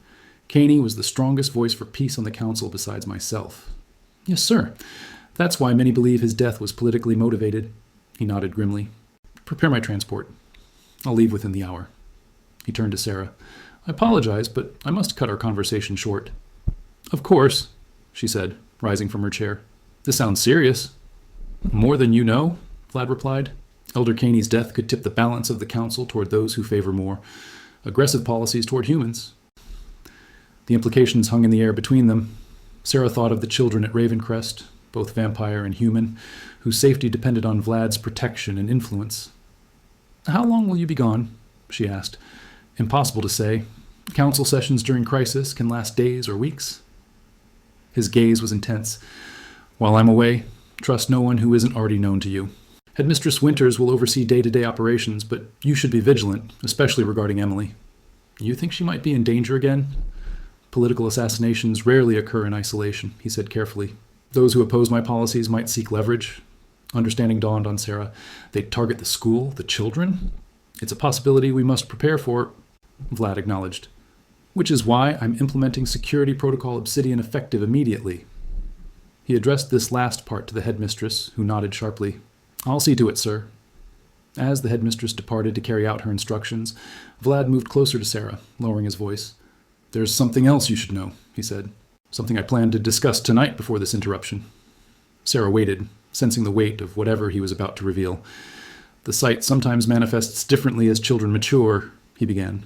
Caney was the strongest voice for peace on the council besides myself. Yes, sir. That's why many believe his death was politically motivated. He nodded grimly. Prepare my transport. I'll leave within the hour. He turned to Sarah. I apologize, but I must cut our conversation short. Of course, she said, rising from her chair. This sounds serious. More than you know, Vlad replied. Elder Caney's death could tip the balance of the council toward those who favor more aggressive policies toward humans. The implications hung in the air between them. Sarah thought of the children at Ravencrest, both vampire and human, whose safety depended on Vlad's protection and influence. How long will you be gone? She asked. Impossible to say. Council sessions during crisis can last days or weeks. His gaze was intense. While I'm away, trust no one who isn't already known to you. Headmistress Winters will oversee day-to-day operations, but you should be vigilant, especially regarding Emily. You think she might be in danger again? Political assassinations rarely occur in isolation, he said carefully. Those who oppose my policies might seek leverage. Understanding dawned on Sarah. They'd target the school, the children? It's a possibility we must prepare for, Vlad acknowledged. Which is why I'm implementing Security Protocol Obsidian effective immediately. He addressed this last part to the headmistress, who nodded sharply. I'll see to it, sir. As the headmistress departed to carry out her instructions, Vlad moved closer to Sarah, lowering his voice. There's something else you should know, he said. Something I planned to discuss tonight before this interruption. Sarah waited, sensing the weight of whatever he was about to reveal. The sight sometimes manifests differently as children mature, he began.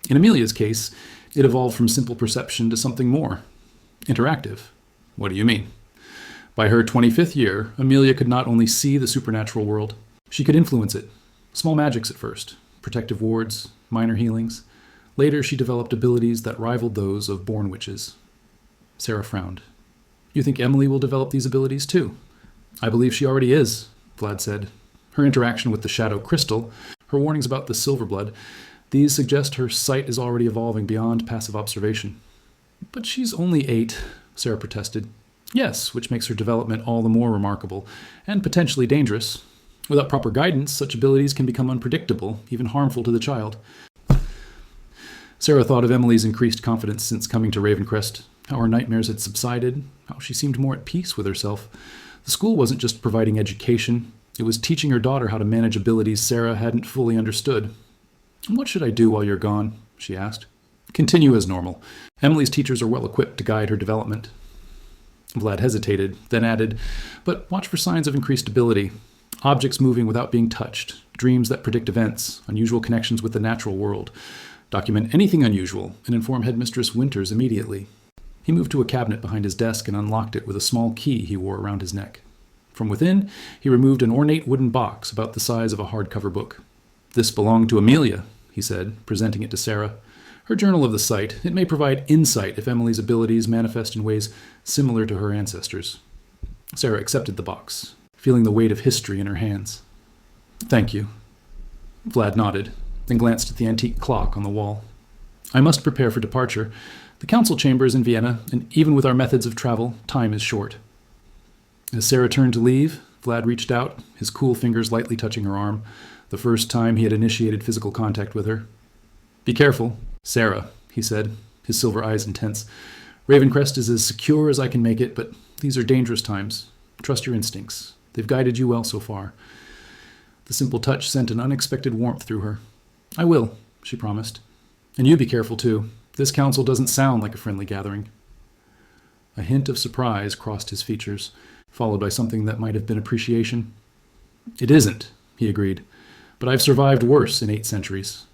In Amelia's case, it evolved from simple perception to something more. Interactive. What do you mean? By her 25th year, Amelia could not only see the supernatural world, she could influence it. Small magics at first, protective wards, minor healings. Later, she developed abilities that rivaled those of born witches. Sarah frowned. You think Emily will develop these abilities too? I believe she already is, Vlad said. Her interaction with the shadow crystal, her warnings about the silver blood, these suggest her sight is already evolving beyond passive observation. But she's only 8, Sarah protested. Yes, which makes her development all the more remarkable, and potentially dangerous. Without proper guidance, such abilities can become unpredictable, even harmful to the child. Sarah thought of Emily's increased confidence since coming to Ravencrest, how her nightmares had subsided, how she seemed more at peace with herself. The school wasn't just providing education, it was teaching her daughter how to manage abilities Sarah hadn't fully understood. What should I do while you're gone? She asked. Continue as normal. Emily's teachers are well equipped to guide her development. Vlad hesitated, then added, but watch for signs of increased ability. Objects moving without being touched, dreams that predict events, unusual connections with the natural world. Document anything unusual and inform Headmistress Winters immediately. He moved to a cabinet behind his desk and unlocked it with a small key he wore around his neck. From within, he removed an ornate wooden box about the size of a hardcover book. This belonged to Amelia, he said, presenting it to Sarah. Her journal of the sight. It may provide insight if Emily's abilities manifest in ways similar to her ancestors. Sarah accepted the box, feeling the weight of history in her hands. Thank you. Vlad nodded, then glanced at the antique clock on the wall. I must prepare for departure. The council chamber is in Vienna, and even with our methods of travel, time is short. As Sarah turned to leave, Vlad reached out, his cool fingers lightly touching her arm, the first time he had initiated physical contact with her. Be careful, Sarah, he said, his silver eyes intense. Ravencrest is as secure as I can make it, but these are dangerous times. Trust your instincts. They've guided you well so far. The simple touch sent an unexpected warmth through her. I will, she promised. And you be careful, too. This council doesn't sound like a friendly gathering. A hint of surprise crossed his features, followed by something that might have been appreciation. It isn't, he agreed, but I've survived worse in 8 centuries.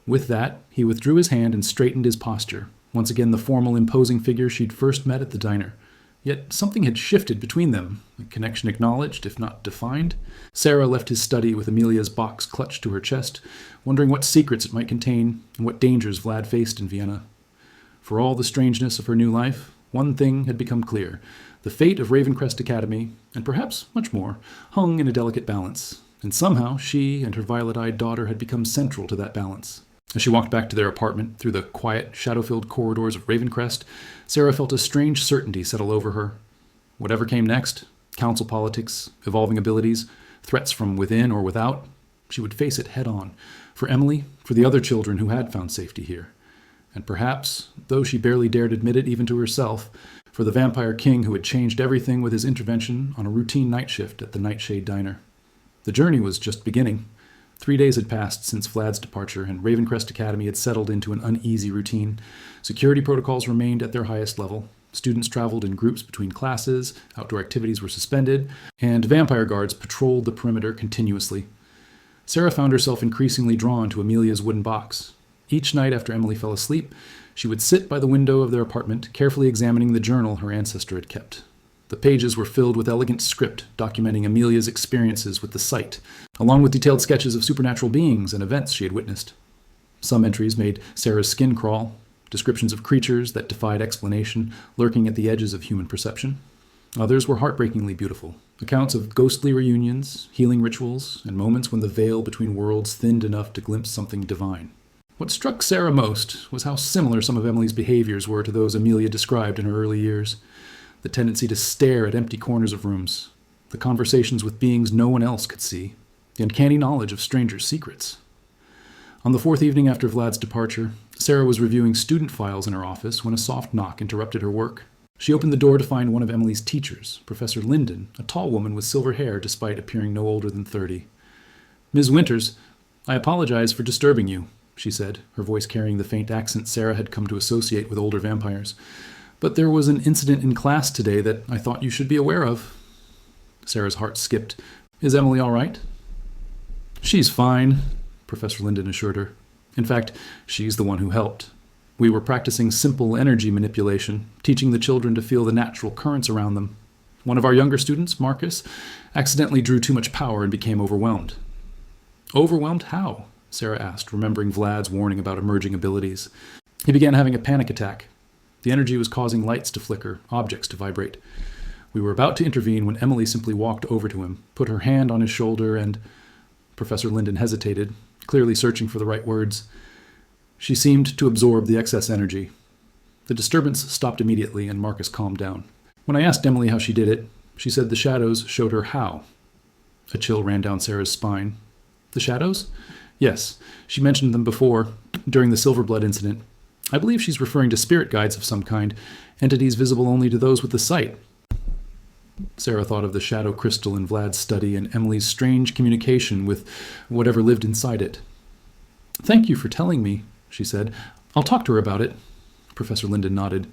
With that, he withdrew his hand and straightened his posture, once again the formal, imposing figure she'd first met at the diner. Yet something had shifted between them, a connection acknowledged, if not defined. Sarah left his study with Amelia's box clutched to her chest, wondering what secrets it might contain and what dangers Vlad faced in Vienna. For all the strangeness of her new life, one thing had become clear. The fate of Ravencrest Academy, and perhaps much more, hung in a delicate balance, and somehow she and her violet-eyed daughter had become central to that balance. As she walked back to their apartment through the quiet, shadow-filled corridors of Ravencrest, Sarah felt a strange certainty settle over her. Whatever came next, council politics, evolving abilities, threats from within or without, she would face it head-on, for Emily, for the other children who had found safety here. And perhaps, though she barely dared admit it even to herself, for the vampire king who had changed everything with his intervention on a routine night shift at the Nightshade Diner. The journey was just beginning. 3 days had passed since Vlad's departure, and Ravencrest Academy had settled into an uneasy routine. Security protocols remained at their highest level. Students traveled in groups between classes, outdoor activities were suspended, and vampire guards patrolled the perimeter continuously. Sarah found herself increasingly drawn to Amelia's wooden box. Each night after Emily fell asleep, she would sit by the window of their apartment, carefully examining the journal her ancestor had kept. The pages were filled with elegant script documenting Amelia's experiences with the sight, along with detailed sketches of supernatural beings and events she had witnessed. Some entries made Sarah's skin crawl, descriptions of creatures that defied explanation, lurking at the edges of human perception. Others were heartbreakingly beautiful, accounts of ghostly reunions, healing rituals, and moments when the veil between worlds thinned enough to glimpse something divine. What struck Sarah most was how similar some of Emily's behaviors were to those Amelia described in her early years. The tendency to stare at empty corners of rooms, the conversations with beings no one else could see, the uncanny knowledge of strangers' secrets. On the 4th evening after Vlad's departure, Sarah was reviewing student files in her office when a soft knock interrupted her work. She opened the door to find one of Emily's teachers, Professor Linden, a tall woman with silver hair despite appearing no older than 30. Ms. Winters, I apologize for disturbing you, she said, her voice carrying the faint accent Sarah had come to associate with older vampires. But there was an incident in class today that I thought you should be aware of. Sarah's heart skipped. Is Emily all right? She's fine, Professor Linden assured her. In fact, she's the one who helped. We were practicing simple energy manipulation, teaching the children to feel the natural currents around them. One of our younger students, Marcus, accidentally drew too much power and became overwhelmed. Overwhelmed how? Sarah asked, remembering Vlad's warning about emerging abilities. He began having a panic attack. The energy was causing lights to flicker, objects to vibrate. We were about to intervene when Emily simply walked over to him, put her hand on his shoulder, and... Professor Linden hesitated, clearly searching for the right words. She seemed to absorb the excess energy. The disturbance stopped immediately, and Marcus calmed down. When I asked Emily how she did it, she said the shadows showed her how. A chill ran down Sarah's spine. The shadows? Yes, she mentioned them before, during the Silverblood incident. I believe she's referring to spirit guides of some kind, entities visible only to those with the sight. Sarah thought of the shadow crystal in Vlad's study and Emily's strange communication with whatever lived inside it. Thank you for telling me, she said. I'll talk to her about it. Professor Linden nodded.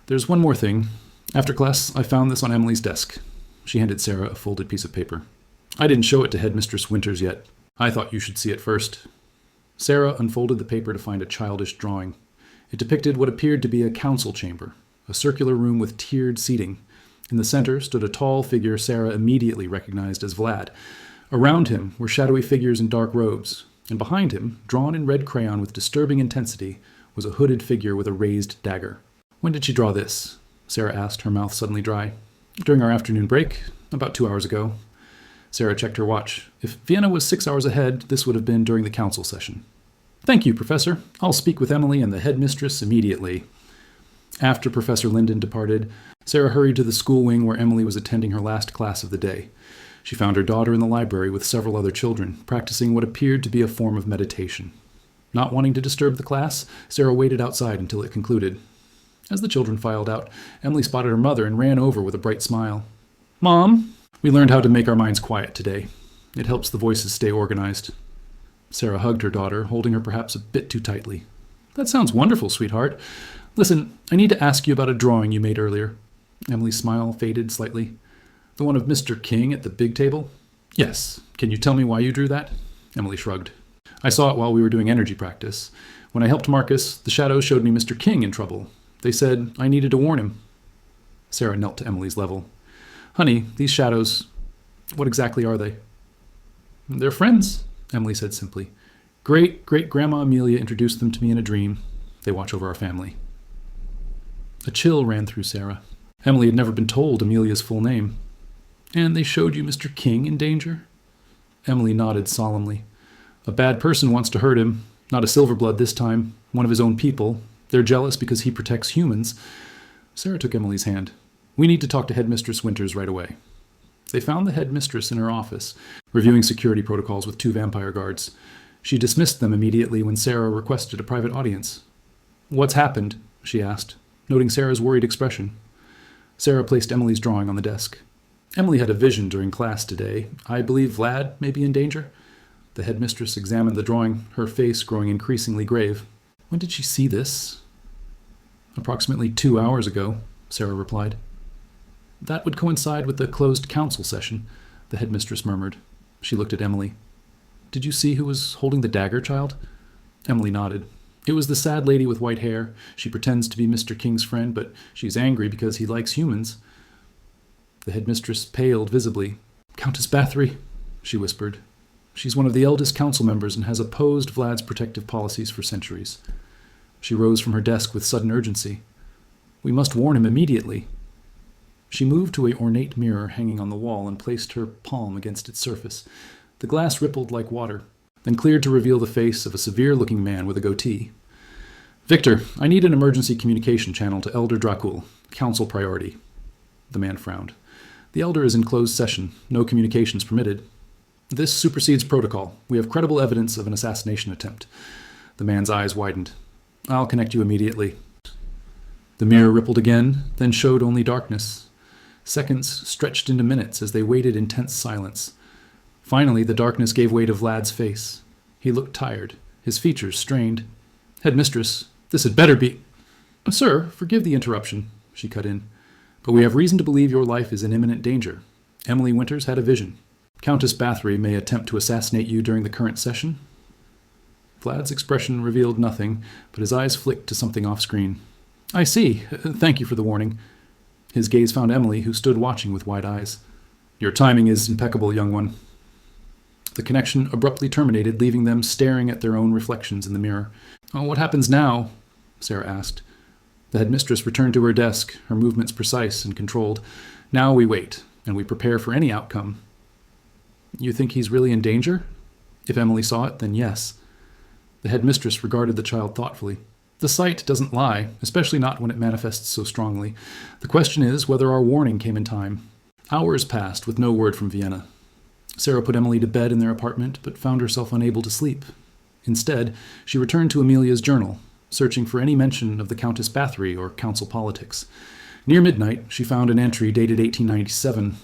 There's one more thing. After class, I found this on Emily's desk. She handed Sarah a folded piece of paper. I didn't show it to Headmistress Winters yet. I thought you should see it first. Sarah unfolded the paper to find a childish drawing. It depicted what appeared to be a council chamber, a circular room with tiered seating. In the center stood a tall figure Sarah immediately recognized as Vlad. Around him were shadowy figures in dark robes, and behind him, drawn in red crayon with disturbing intensity, was a hooded figure with a raised dagger. When did she draw this? Sarah asked, her mouth suddenly dry. During our afternoon break, about 2 hours ago. Sarah checked her watch. If Vienna was 6 hours ahead, this would have been during the council session. Thank you, Professor. I'll speak with Emily and the headmistress immediately. After Professor Linden departed, Sarah hurried to the school wing where Emily was attending her last class of the day. She found her daughter in the library with several other children, practicing what appeared to be a form of meditation. Not wanting to disturb the class, Sarah waited outside until it concluded. As the children filed out, Emily spotted her mother and ran over with a bright smile. Mom, we learned how to make our minds quiet today. It helps the voices stay organized. Sarah hugged her daughter, holding her perhaps a bit too tightly. That sounds wonderful, sweetheart. Listen, I need to ask you about a drawing you made earlier. Emily's smile faded slightly. The one of Mr. King at the big table? Yes. Can you tell me why you drew that? Emily shrugged. I saw it while we were doing energy practice. When I helped Marcus, the shadows showed me Mr. King in trouble. They said I needed to warn him. Sarah knelt to Emily's level. Honey, these shadows, what exactly are they? They're friends, Emily said simply. Great-great-grandma Amelia introduced them to me in a dream. They watch over our family. A chill ran through Sarah. Emily had never been told Amelia's full name. And they showed you Mr. King in danger? Emily nodded solemnly. A bad person wants to hurt him. Not a Silverblood this time. One of his own people. They're jealous because he protects humans. Sarah took Emily's hand. We need to talk to Headmistress Winters right away. They found the headmistress in her office, reviewing security protocols with 2 vampire guards. She dismissed them immediately when Sarah requested a private audience. What's happened? She asked, noting Sarah's worried expression. Sarah placed Emily's drawing on the desk. Emily had a vision during class today. I believe Vlad may be in danger. The headmistress examined the drawing, her face growing increasingly grave. When did she see this? Approximately 2 hours ago, Sarah replied. That would coincide with the closed council session, the headmistress murmured. She looked at Emily. Did you see who was holding the dagger, child? Emily nodded. It was the sad lady with white hair. She pretends to be Mr. King's friend, but she's angry because he likes humans. The headmistress paled visibly. Countess Bathory, she whispered. She's one of the eldest council members and has opposed Vlad's protective policies for centuries. She rose from her desk with sudden urgency. We must warn him immediately. She moved to an ornate mirror hanging on the wall and placed her palm against its surface. The glass rippled like water, then cleared to reveal the face of a severe-looking man with a goatee. Victor, I need an emergency communication channel to Elder Dracul. Council priority. The man frowned. The Elder is in closed session. No communications permitted. This supersedes protocol. We have credible evidence of an assassination attempt. The man's eyes widened. I'll connect you immediately. The mirror rippled again, then showed only darkness. Seconds stretched into minutes as they waited in tense silence. Finally, the darkness gave way to Vlad's face. He looked tired, his features strained. Headmistress, this had better be... Sir, forgive the interruption. she cut in. "But we have reason to believe your life is in imminent danger. Emily Winters had a vision. Countess Bathory may attempt to assassinate you during the current session." Vlad's expression revealed nothing, but his eyes flicked to something off-screen. "I see. Thank you for the warning." His gaze found Emily, who stood watching with wide eyes. "Your timing is impeccable, young one." The connection abruptly terminated, leaving them staring at their own reflections in the mirror. "Oh, what happens now?" Sarah asked. The headmistress returned to her desk, her movements precise and controlled. "Now we wait, and we prepare for any outcome." "You think he's really in danger?" If Emily saw it, then yes. The headmistress regarded the child thoughtfully. "The sight doesn't lie, especially not when it manifests so strongly. The question is whether our warning came in time." Hours passed with no word from Vienna. Sarah put Emily to bed in their apartment, but found herself unable to sleep. Instead, she returned to Amelia's journal, searching for any mention of the Countess Bathory or council politics. Near midnight, she found an entry dated 1897.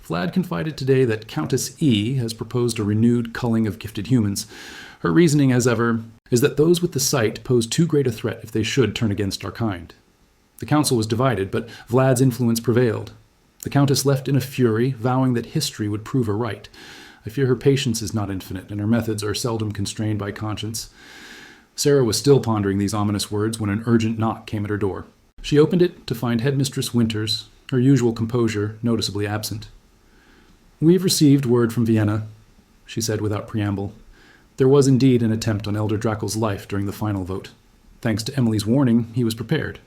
Vlad confided today that Countess E has proposed a renewed culling of gifted humans. Her reasoning, as ever, is that those with the sight pose too great a threat if they should turn against our kind. The council was divided, but Vlad's influence prevailed. The Countess left in a fury, vowing that history would prove her right. I fear her patience is not infinite, and her methods are seldom constrained by conscience. Sarah was still pondering these ominous words when an urgent knock came at her door. She opened it to find Headmistress Winters, her usual composure noticeably absent. "We've received word from Vienna," she said without preamble. There was indeed an attempt on Elder Dracul's life during the final vote. Thanks to Emily's warning, he was prepared.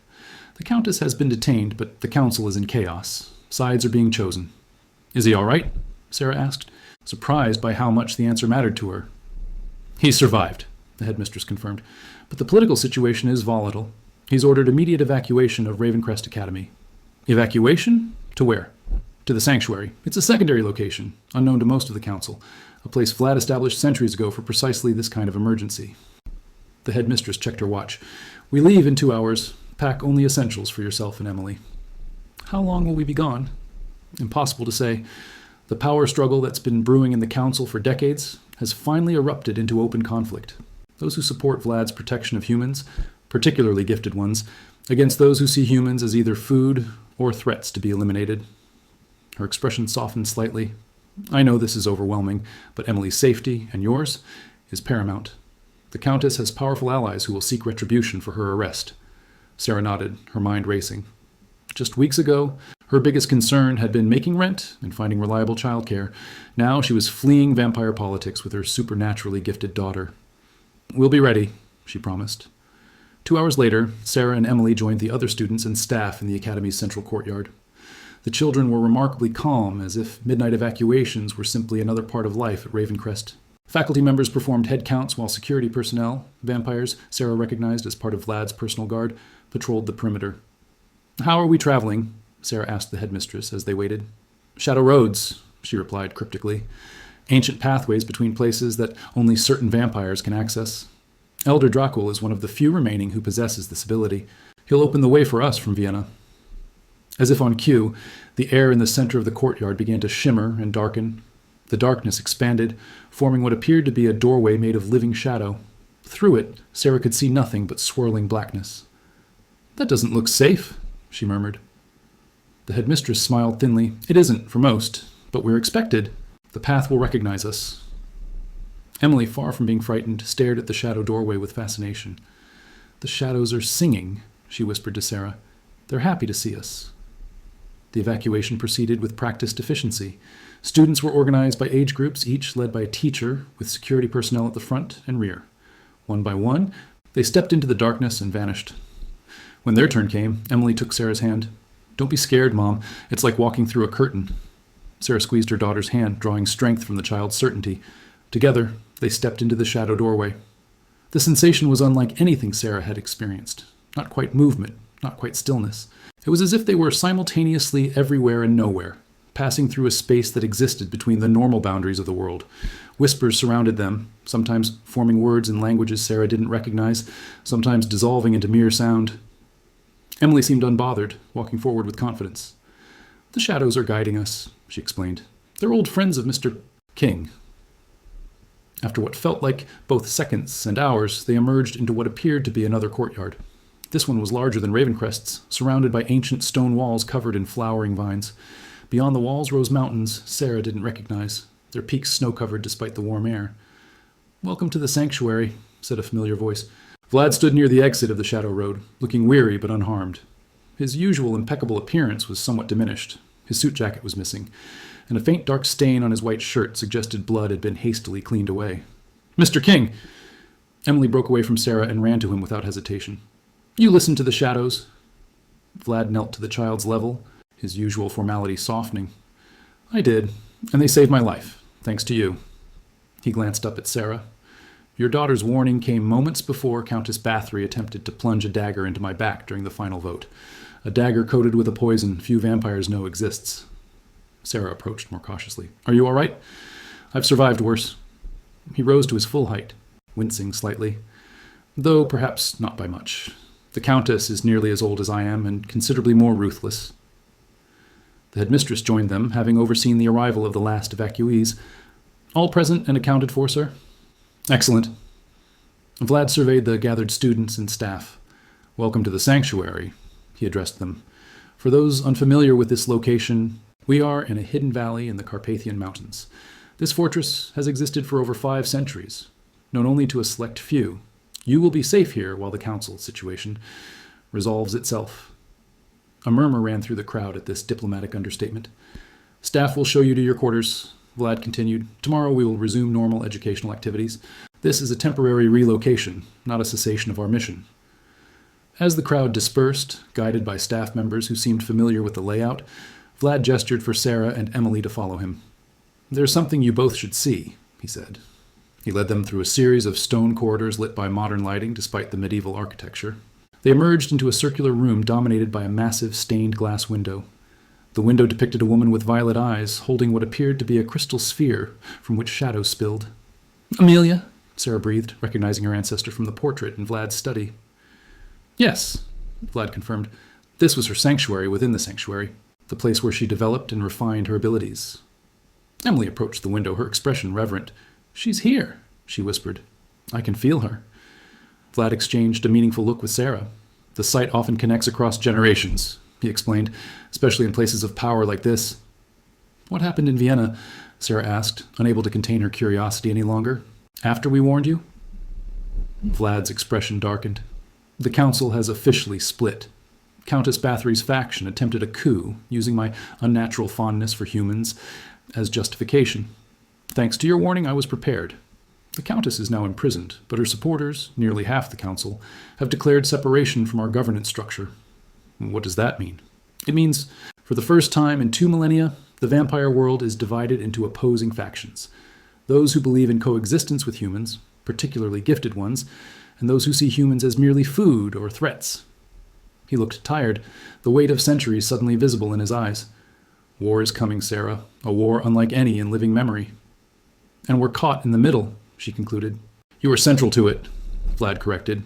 The Countess has been detained, but the council is in chaos. Sides are being chosen. "Is he all right?" Sarah asked, surprised by how much the answer mattered to her. "He's survived," the headmistress confirmed, "but the political situation is volatile. He's ordered immediate evacuation of Ravencrest Academy." "Evacuation? To where?" "To the sanctuary. It's a secondary location, unknown to most of the council, a place Vlad established centuries ago for precisely this kind of emergency." The headmistress checked her watch. "We leave in 2 hours. Pack only essentials for yourself and Emily." "How long will we be gone?" "Impossible to say. The power struggle that's been brewing in the council for decades has finally erupted into open conflict. Those who support Vlad's protection of humans, particularly gifted ones, against those who see humans as either food or threats to be eliminated." Her expression softened slightly. "I know this is overwhelming, but Emily's safety, and yours, is paramount. The Countess has powerful allies who will seek retribution for her arrest." Sarah nodded, her mind racing. Just weeks ago, her biggest concern had been making rent and finding reliable childcare. Now she was fleeing vampire politics with her supernaturally gifted daughter. "We'll be ready," she promised. 2 hours later, Sarah and Emily joined the other students and staff in the academy's central courtyard. The children were remarkably calm, as if midnight evacuations were simply another part of life at Ravencrest. Faculty members performed head counts while security personnel, vampires Sarah recognized as part of Vlad's personal guard, patrolled the perimeter. "How are we traveling?" Sarah asked the headmistress as they waited. "Shadow roads," she replied cryptically. "Ancient pathways between places that only certain vampires can access. Elder Dracul is one of the few remaining who possesses this ability. He'll open the way for us from Vienna." As if on cue, the air in the center of the courtyard began to shimmer and darken. The darkness expanded, forming what appeared to be a doorway made of living shadow. Through it, Sarah could see nothing but swirling blackness. "That doesn't look safe," she murmured. The headmistress smiled thinly. "It isn't, for most, but we're expected. The path will recognize us." Emily, far from being frightened, stared at the shadow doorway with fascination. "The shadows are singing," she whispered to Sarah. "They're happy to see us." The evacuation proceeded with practiced efficiency. Students were organized by age groups, each led by a teacher, with security personnel at the front and rear. One by one, they stepped into the darkness and vanished. When their turn came, Emily took Sarah's hand. "Don't be scared, Mom. It's like walking through a curtain." Sarah squeezed her daughter's hand, drawing strength from the child's certainty. Together, they stepped into the shadow doorway. The sensation was unlike anything Sarah had experienced. Not quite movement, not quite stillness. It was as if they were simultaneously everywhere and nowhere, passing through a space that existed between the normal boundaries of the world. Whispers surrounded them, sometimes forming words in languages Sarah didn't recognize, sometimes dissolving into mere sound. Emily seemed unbothered, walking forward with confidence. "The shadows are guiding us," she explained. "They're old friends of Mr. King." After what felt like both seconds and hours, they emerged into what appeared to be another courtyard. This one was larger than Ravencrest's, surrounded by ancient stone walls covered in flowering vines. Beyond the walls rose mountains Sarah didn't recognize, their peaks snow-covered despite the warm air. "Welcome to the sanctuary," said a familiar voice. Vlad stood near the exit of the Shadow Road, looking weary but unharmed. His usual impeccable appearance was somewhat diminished. His suit jacket was missing, and a faint dark stain on his white shirt suggested blood had been hastily cleaned away. "Mr. King!" Emily broke away from Sarah and ran to him without hesitation. "You listen to the shadows." Vlad knelt to the child's level, his usual formality softening. "I did, and they saved my life, thanks to you." He glanced up at Sarah. "Your daughter's warning came moments before Countess Bathory attempted to plunge a dagger into my back during the final vote. A dagger coated with a poison few vampires know exists." Sarah approached more cautiously. "Are you all right?" "I've survived worse." He rose to his full height, wincing slightly, though perhaps not by much. "The Countess is nearly as old as I am, and considerably more ruthless." The headmistress joined them, having overseen the arrival of the last evacuees. "All present and accounted for, sir?" "Excellent." Vlad surveyed the gathered students and staff. "Welcome to the sanctuary," he addressed them. "For those unfamiliar with this location, we are in a hidden valley in the Carpathian Mountains. This fortress has existed for over 5 centuries, known only to a select few. You will be safe here while the council situation resolves itself." A murmur ran through the crowd at this diplomatic understatement. "Staff will show you to your quarters," Vlad continued. "Tomorrow we will resume normal educational activities. This is a temporary relocation, not a cessation of our mission." As the crowd dispersed, guided by staff members who seemed familiar with the layout, Vlad gestured for Sarah and Emily to follow him. "There's something you both should see," he said. He led them through a series of stone corridors lit by modern lighting despite the medieval architecture. They emerged into a circular room dominated by a massive stained glass window. The window depicted a woman with violet eyes, holding what appeared to be a crystal sphere from which shadows spilled. "Amelia?" Sarah breathed, recognizing her ancestor from the portrait in Vlad's study. "Yes," Vlad confirmed. This was her sanctuary within the sanctuary, the place where she developed and refined her abilities. Emily approached the window, her expression reverent. "She's here," she whispered. "I can feel her." Vlad exchanged a meaningful look with Sarah. "The sight often connects across generations," he explained, "especially in places of power like this." "What happened in Vienna?" Sarah asked, unable to contain her curiosity any longer. "After we warned you?" Vlad's expression darkened. "The council has officially split. Countess Bathory's faction attempted a coup, using my unnatural fondness for humans as justification. Thanks to your warning, I was prepared. The Countess is now imprisoned, but her supporters, nearly half the council, have declared separation from our governance structure." "What does that mean?" "It means, for the first time in 2 millennia, the vampire world is divided into opposing factions. Those who believe in coexistence with humans, particularly gifted ones, and those who see humans as merely food or threats." He looked tired, the weight of centuries suddenly visible in his eyes. "War is coming, Sarah, a war unlike any in living memory." "And we're caught in the middle," she concluded. "You are central to it," Vlad corrected.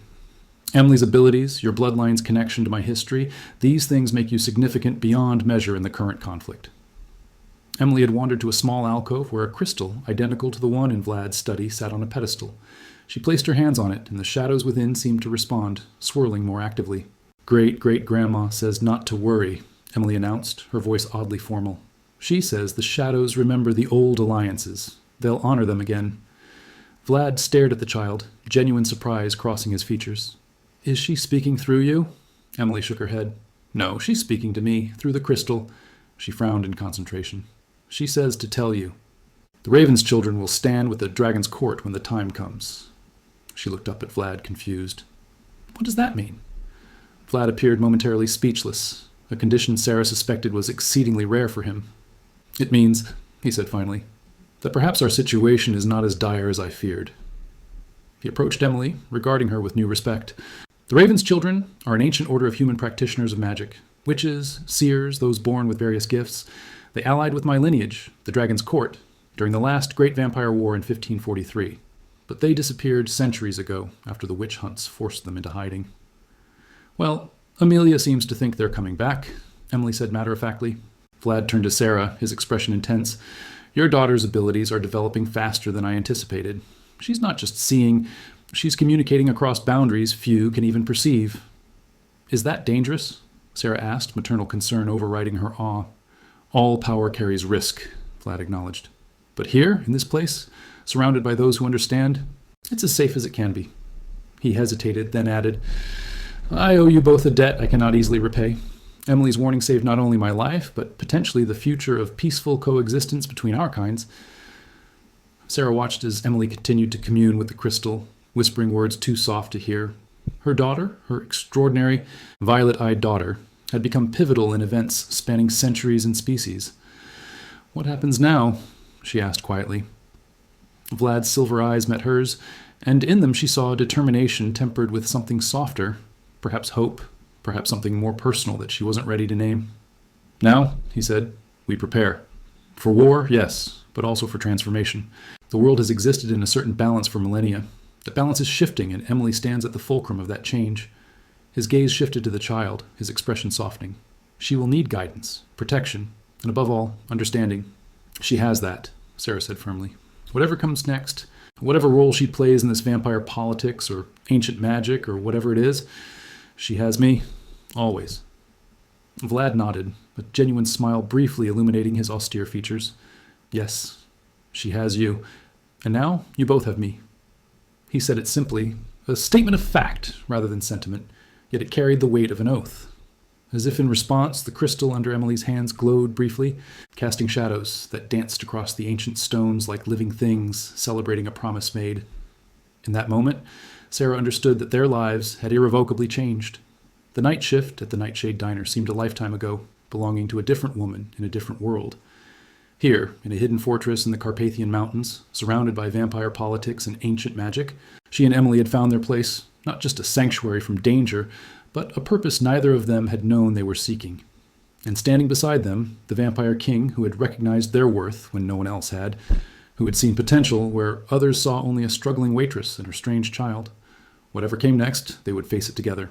"Emily's abilities, your bloodline's connection to my history, these things make you significant beyond measure in the current conflict." Emily had wandered to a small alcove where a crystal, identical to the one in Vlad's study, sat on a pedestal. She placed her hands on it, and the shadows within seemed to respond, swirling more actively. "Great-great-grandma says not to worry," Emily announced, her voice oddly formal. "She says the shadows remember the old alliances. They'll honor them again." Vlad stared at the child, genuine surprise crossing his features. "Is she speaking through you?" Emily shook her head. "No, she's speaking to me, through the crystal." She frowned in concentration. "She says to tell you. The Raven's children will stand with the Dragon's Court when the time comes." She looked up at Vlad, confused. "What does that mean?" Vlad appeared momentarily speechless, a condition Sarah suspected was exceedingly rare for him. "It means," he said finally, "that perhaps our situation is not as dire as I feared." He approached Emily, regarding her with new respect. "The Raven's children are an ancient order of human practitioners of magic. Witches, seers, those born with various gifts. They allied with my lineage, the Dragon's Court, during the last great vampire war in 1543. But they disappeared centuries ago after the witch hunts forced them into hiding." "Well, Amelia seems to think they're coming back," Emily said matter-of-factly. Vlad turned to Sarah, his expression intense. "Your daughter's abilities are developing faster than I anticipated. She's not just seeing, she's communicating across boundaries few can even perceive." Is that dangerous? Sarah asked, maternal concern overriding her awe. All power carries risk, Vlad acknowledged. But here, in this place, surrounded by those who understand, it's as safe as it can be. He hesitated, then added, I owe you both a debt I cannot easily repay. Emily's warning saved not only my life, but potentially the future of peaceful coexistence between our kinds. Sarah watched as Emily continued to commune with the crystal, whispering words too soft to hear. Her daughter, her extraordinary, violet-eyed daughter, had become pivotal in events spanning centuries and species. What happens now? She asked quietly. Vlad's silver eyes met hers, and in them she saw determination tempered with something softer, perhaps hope, perhaps something more personal that she wasn't ready to name. Now, he said, we prepare. For war, yes, but also for transformation. The world has existed in a certain balance for millennia. The balance is shifting, and Emily stands at the fulcrum of that change. His gaze shifted to the child, his expression softening. She will need guidance, protection, and above all, understanding. She has that, Sarah said firmly. Whatever comes next, whatever role she plays in this vampire politics or ancient magic or whatever it is, she has me, always. Vlad nodded, a genuine smile briefly illuminating his austere features. Yes, she has you, and now you both have me. He said it simply, a statement of fact rather than sentiment, yet it carried the weight of an oath. As if in response, the crystal under Emily's hands glowed briefly, casting shadows that danced across the ancient stones like living things celebrating a promise made. In that moment, Sarah understood that their lives had irrevocably changed. The night shift at the Nightshade Diner seemed a lifetime ago, belonging to a different woman in a different world. Here, in a hidden fortress in the Carpathian Mountains, surrounded by vampire politics and ancient magic, she and Emily had found their place, not just a sanctuary from danger, but a purpose neither of them had known they were seeking. And standing beside them, the vampire king who had recognized their worth when no one else had, who had seen potential where others saw only a struggling waitress and her strange child. Whatever came next, they would face it together.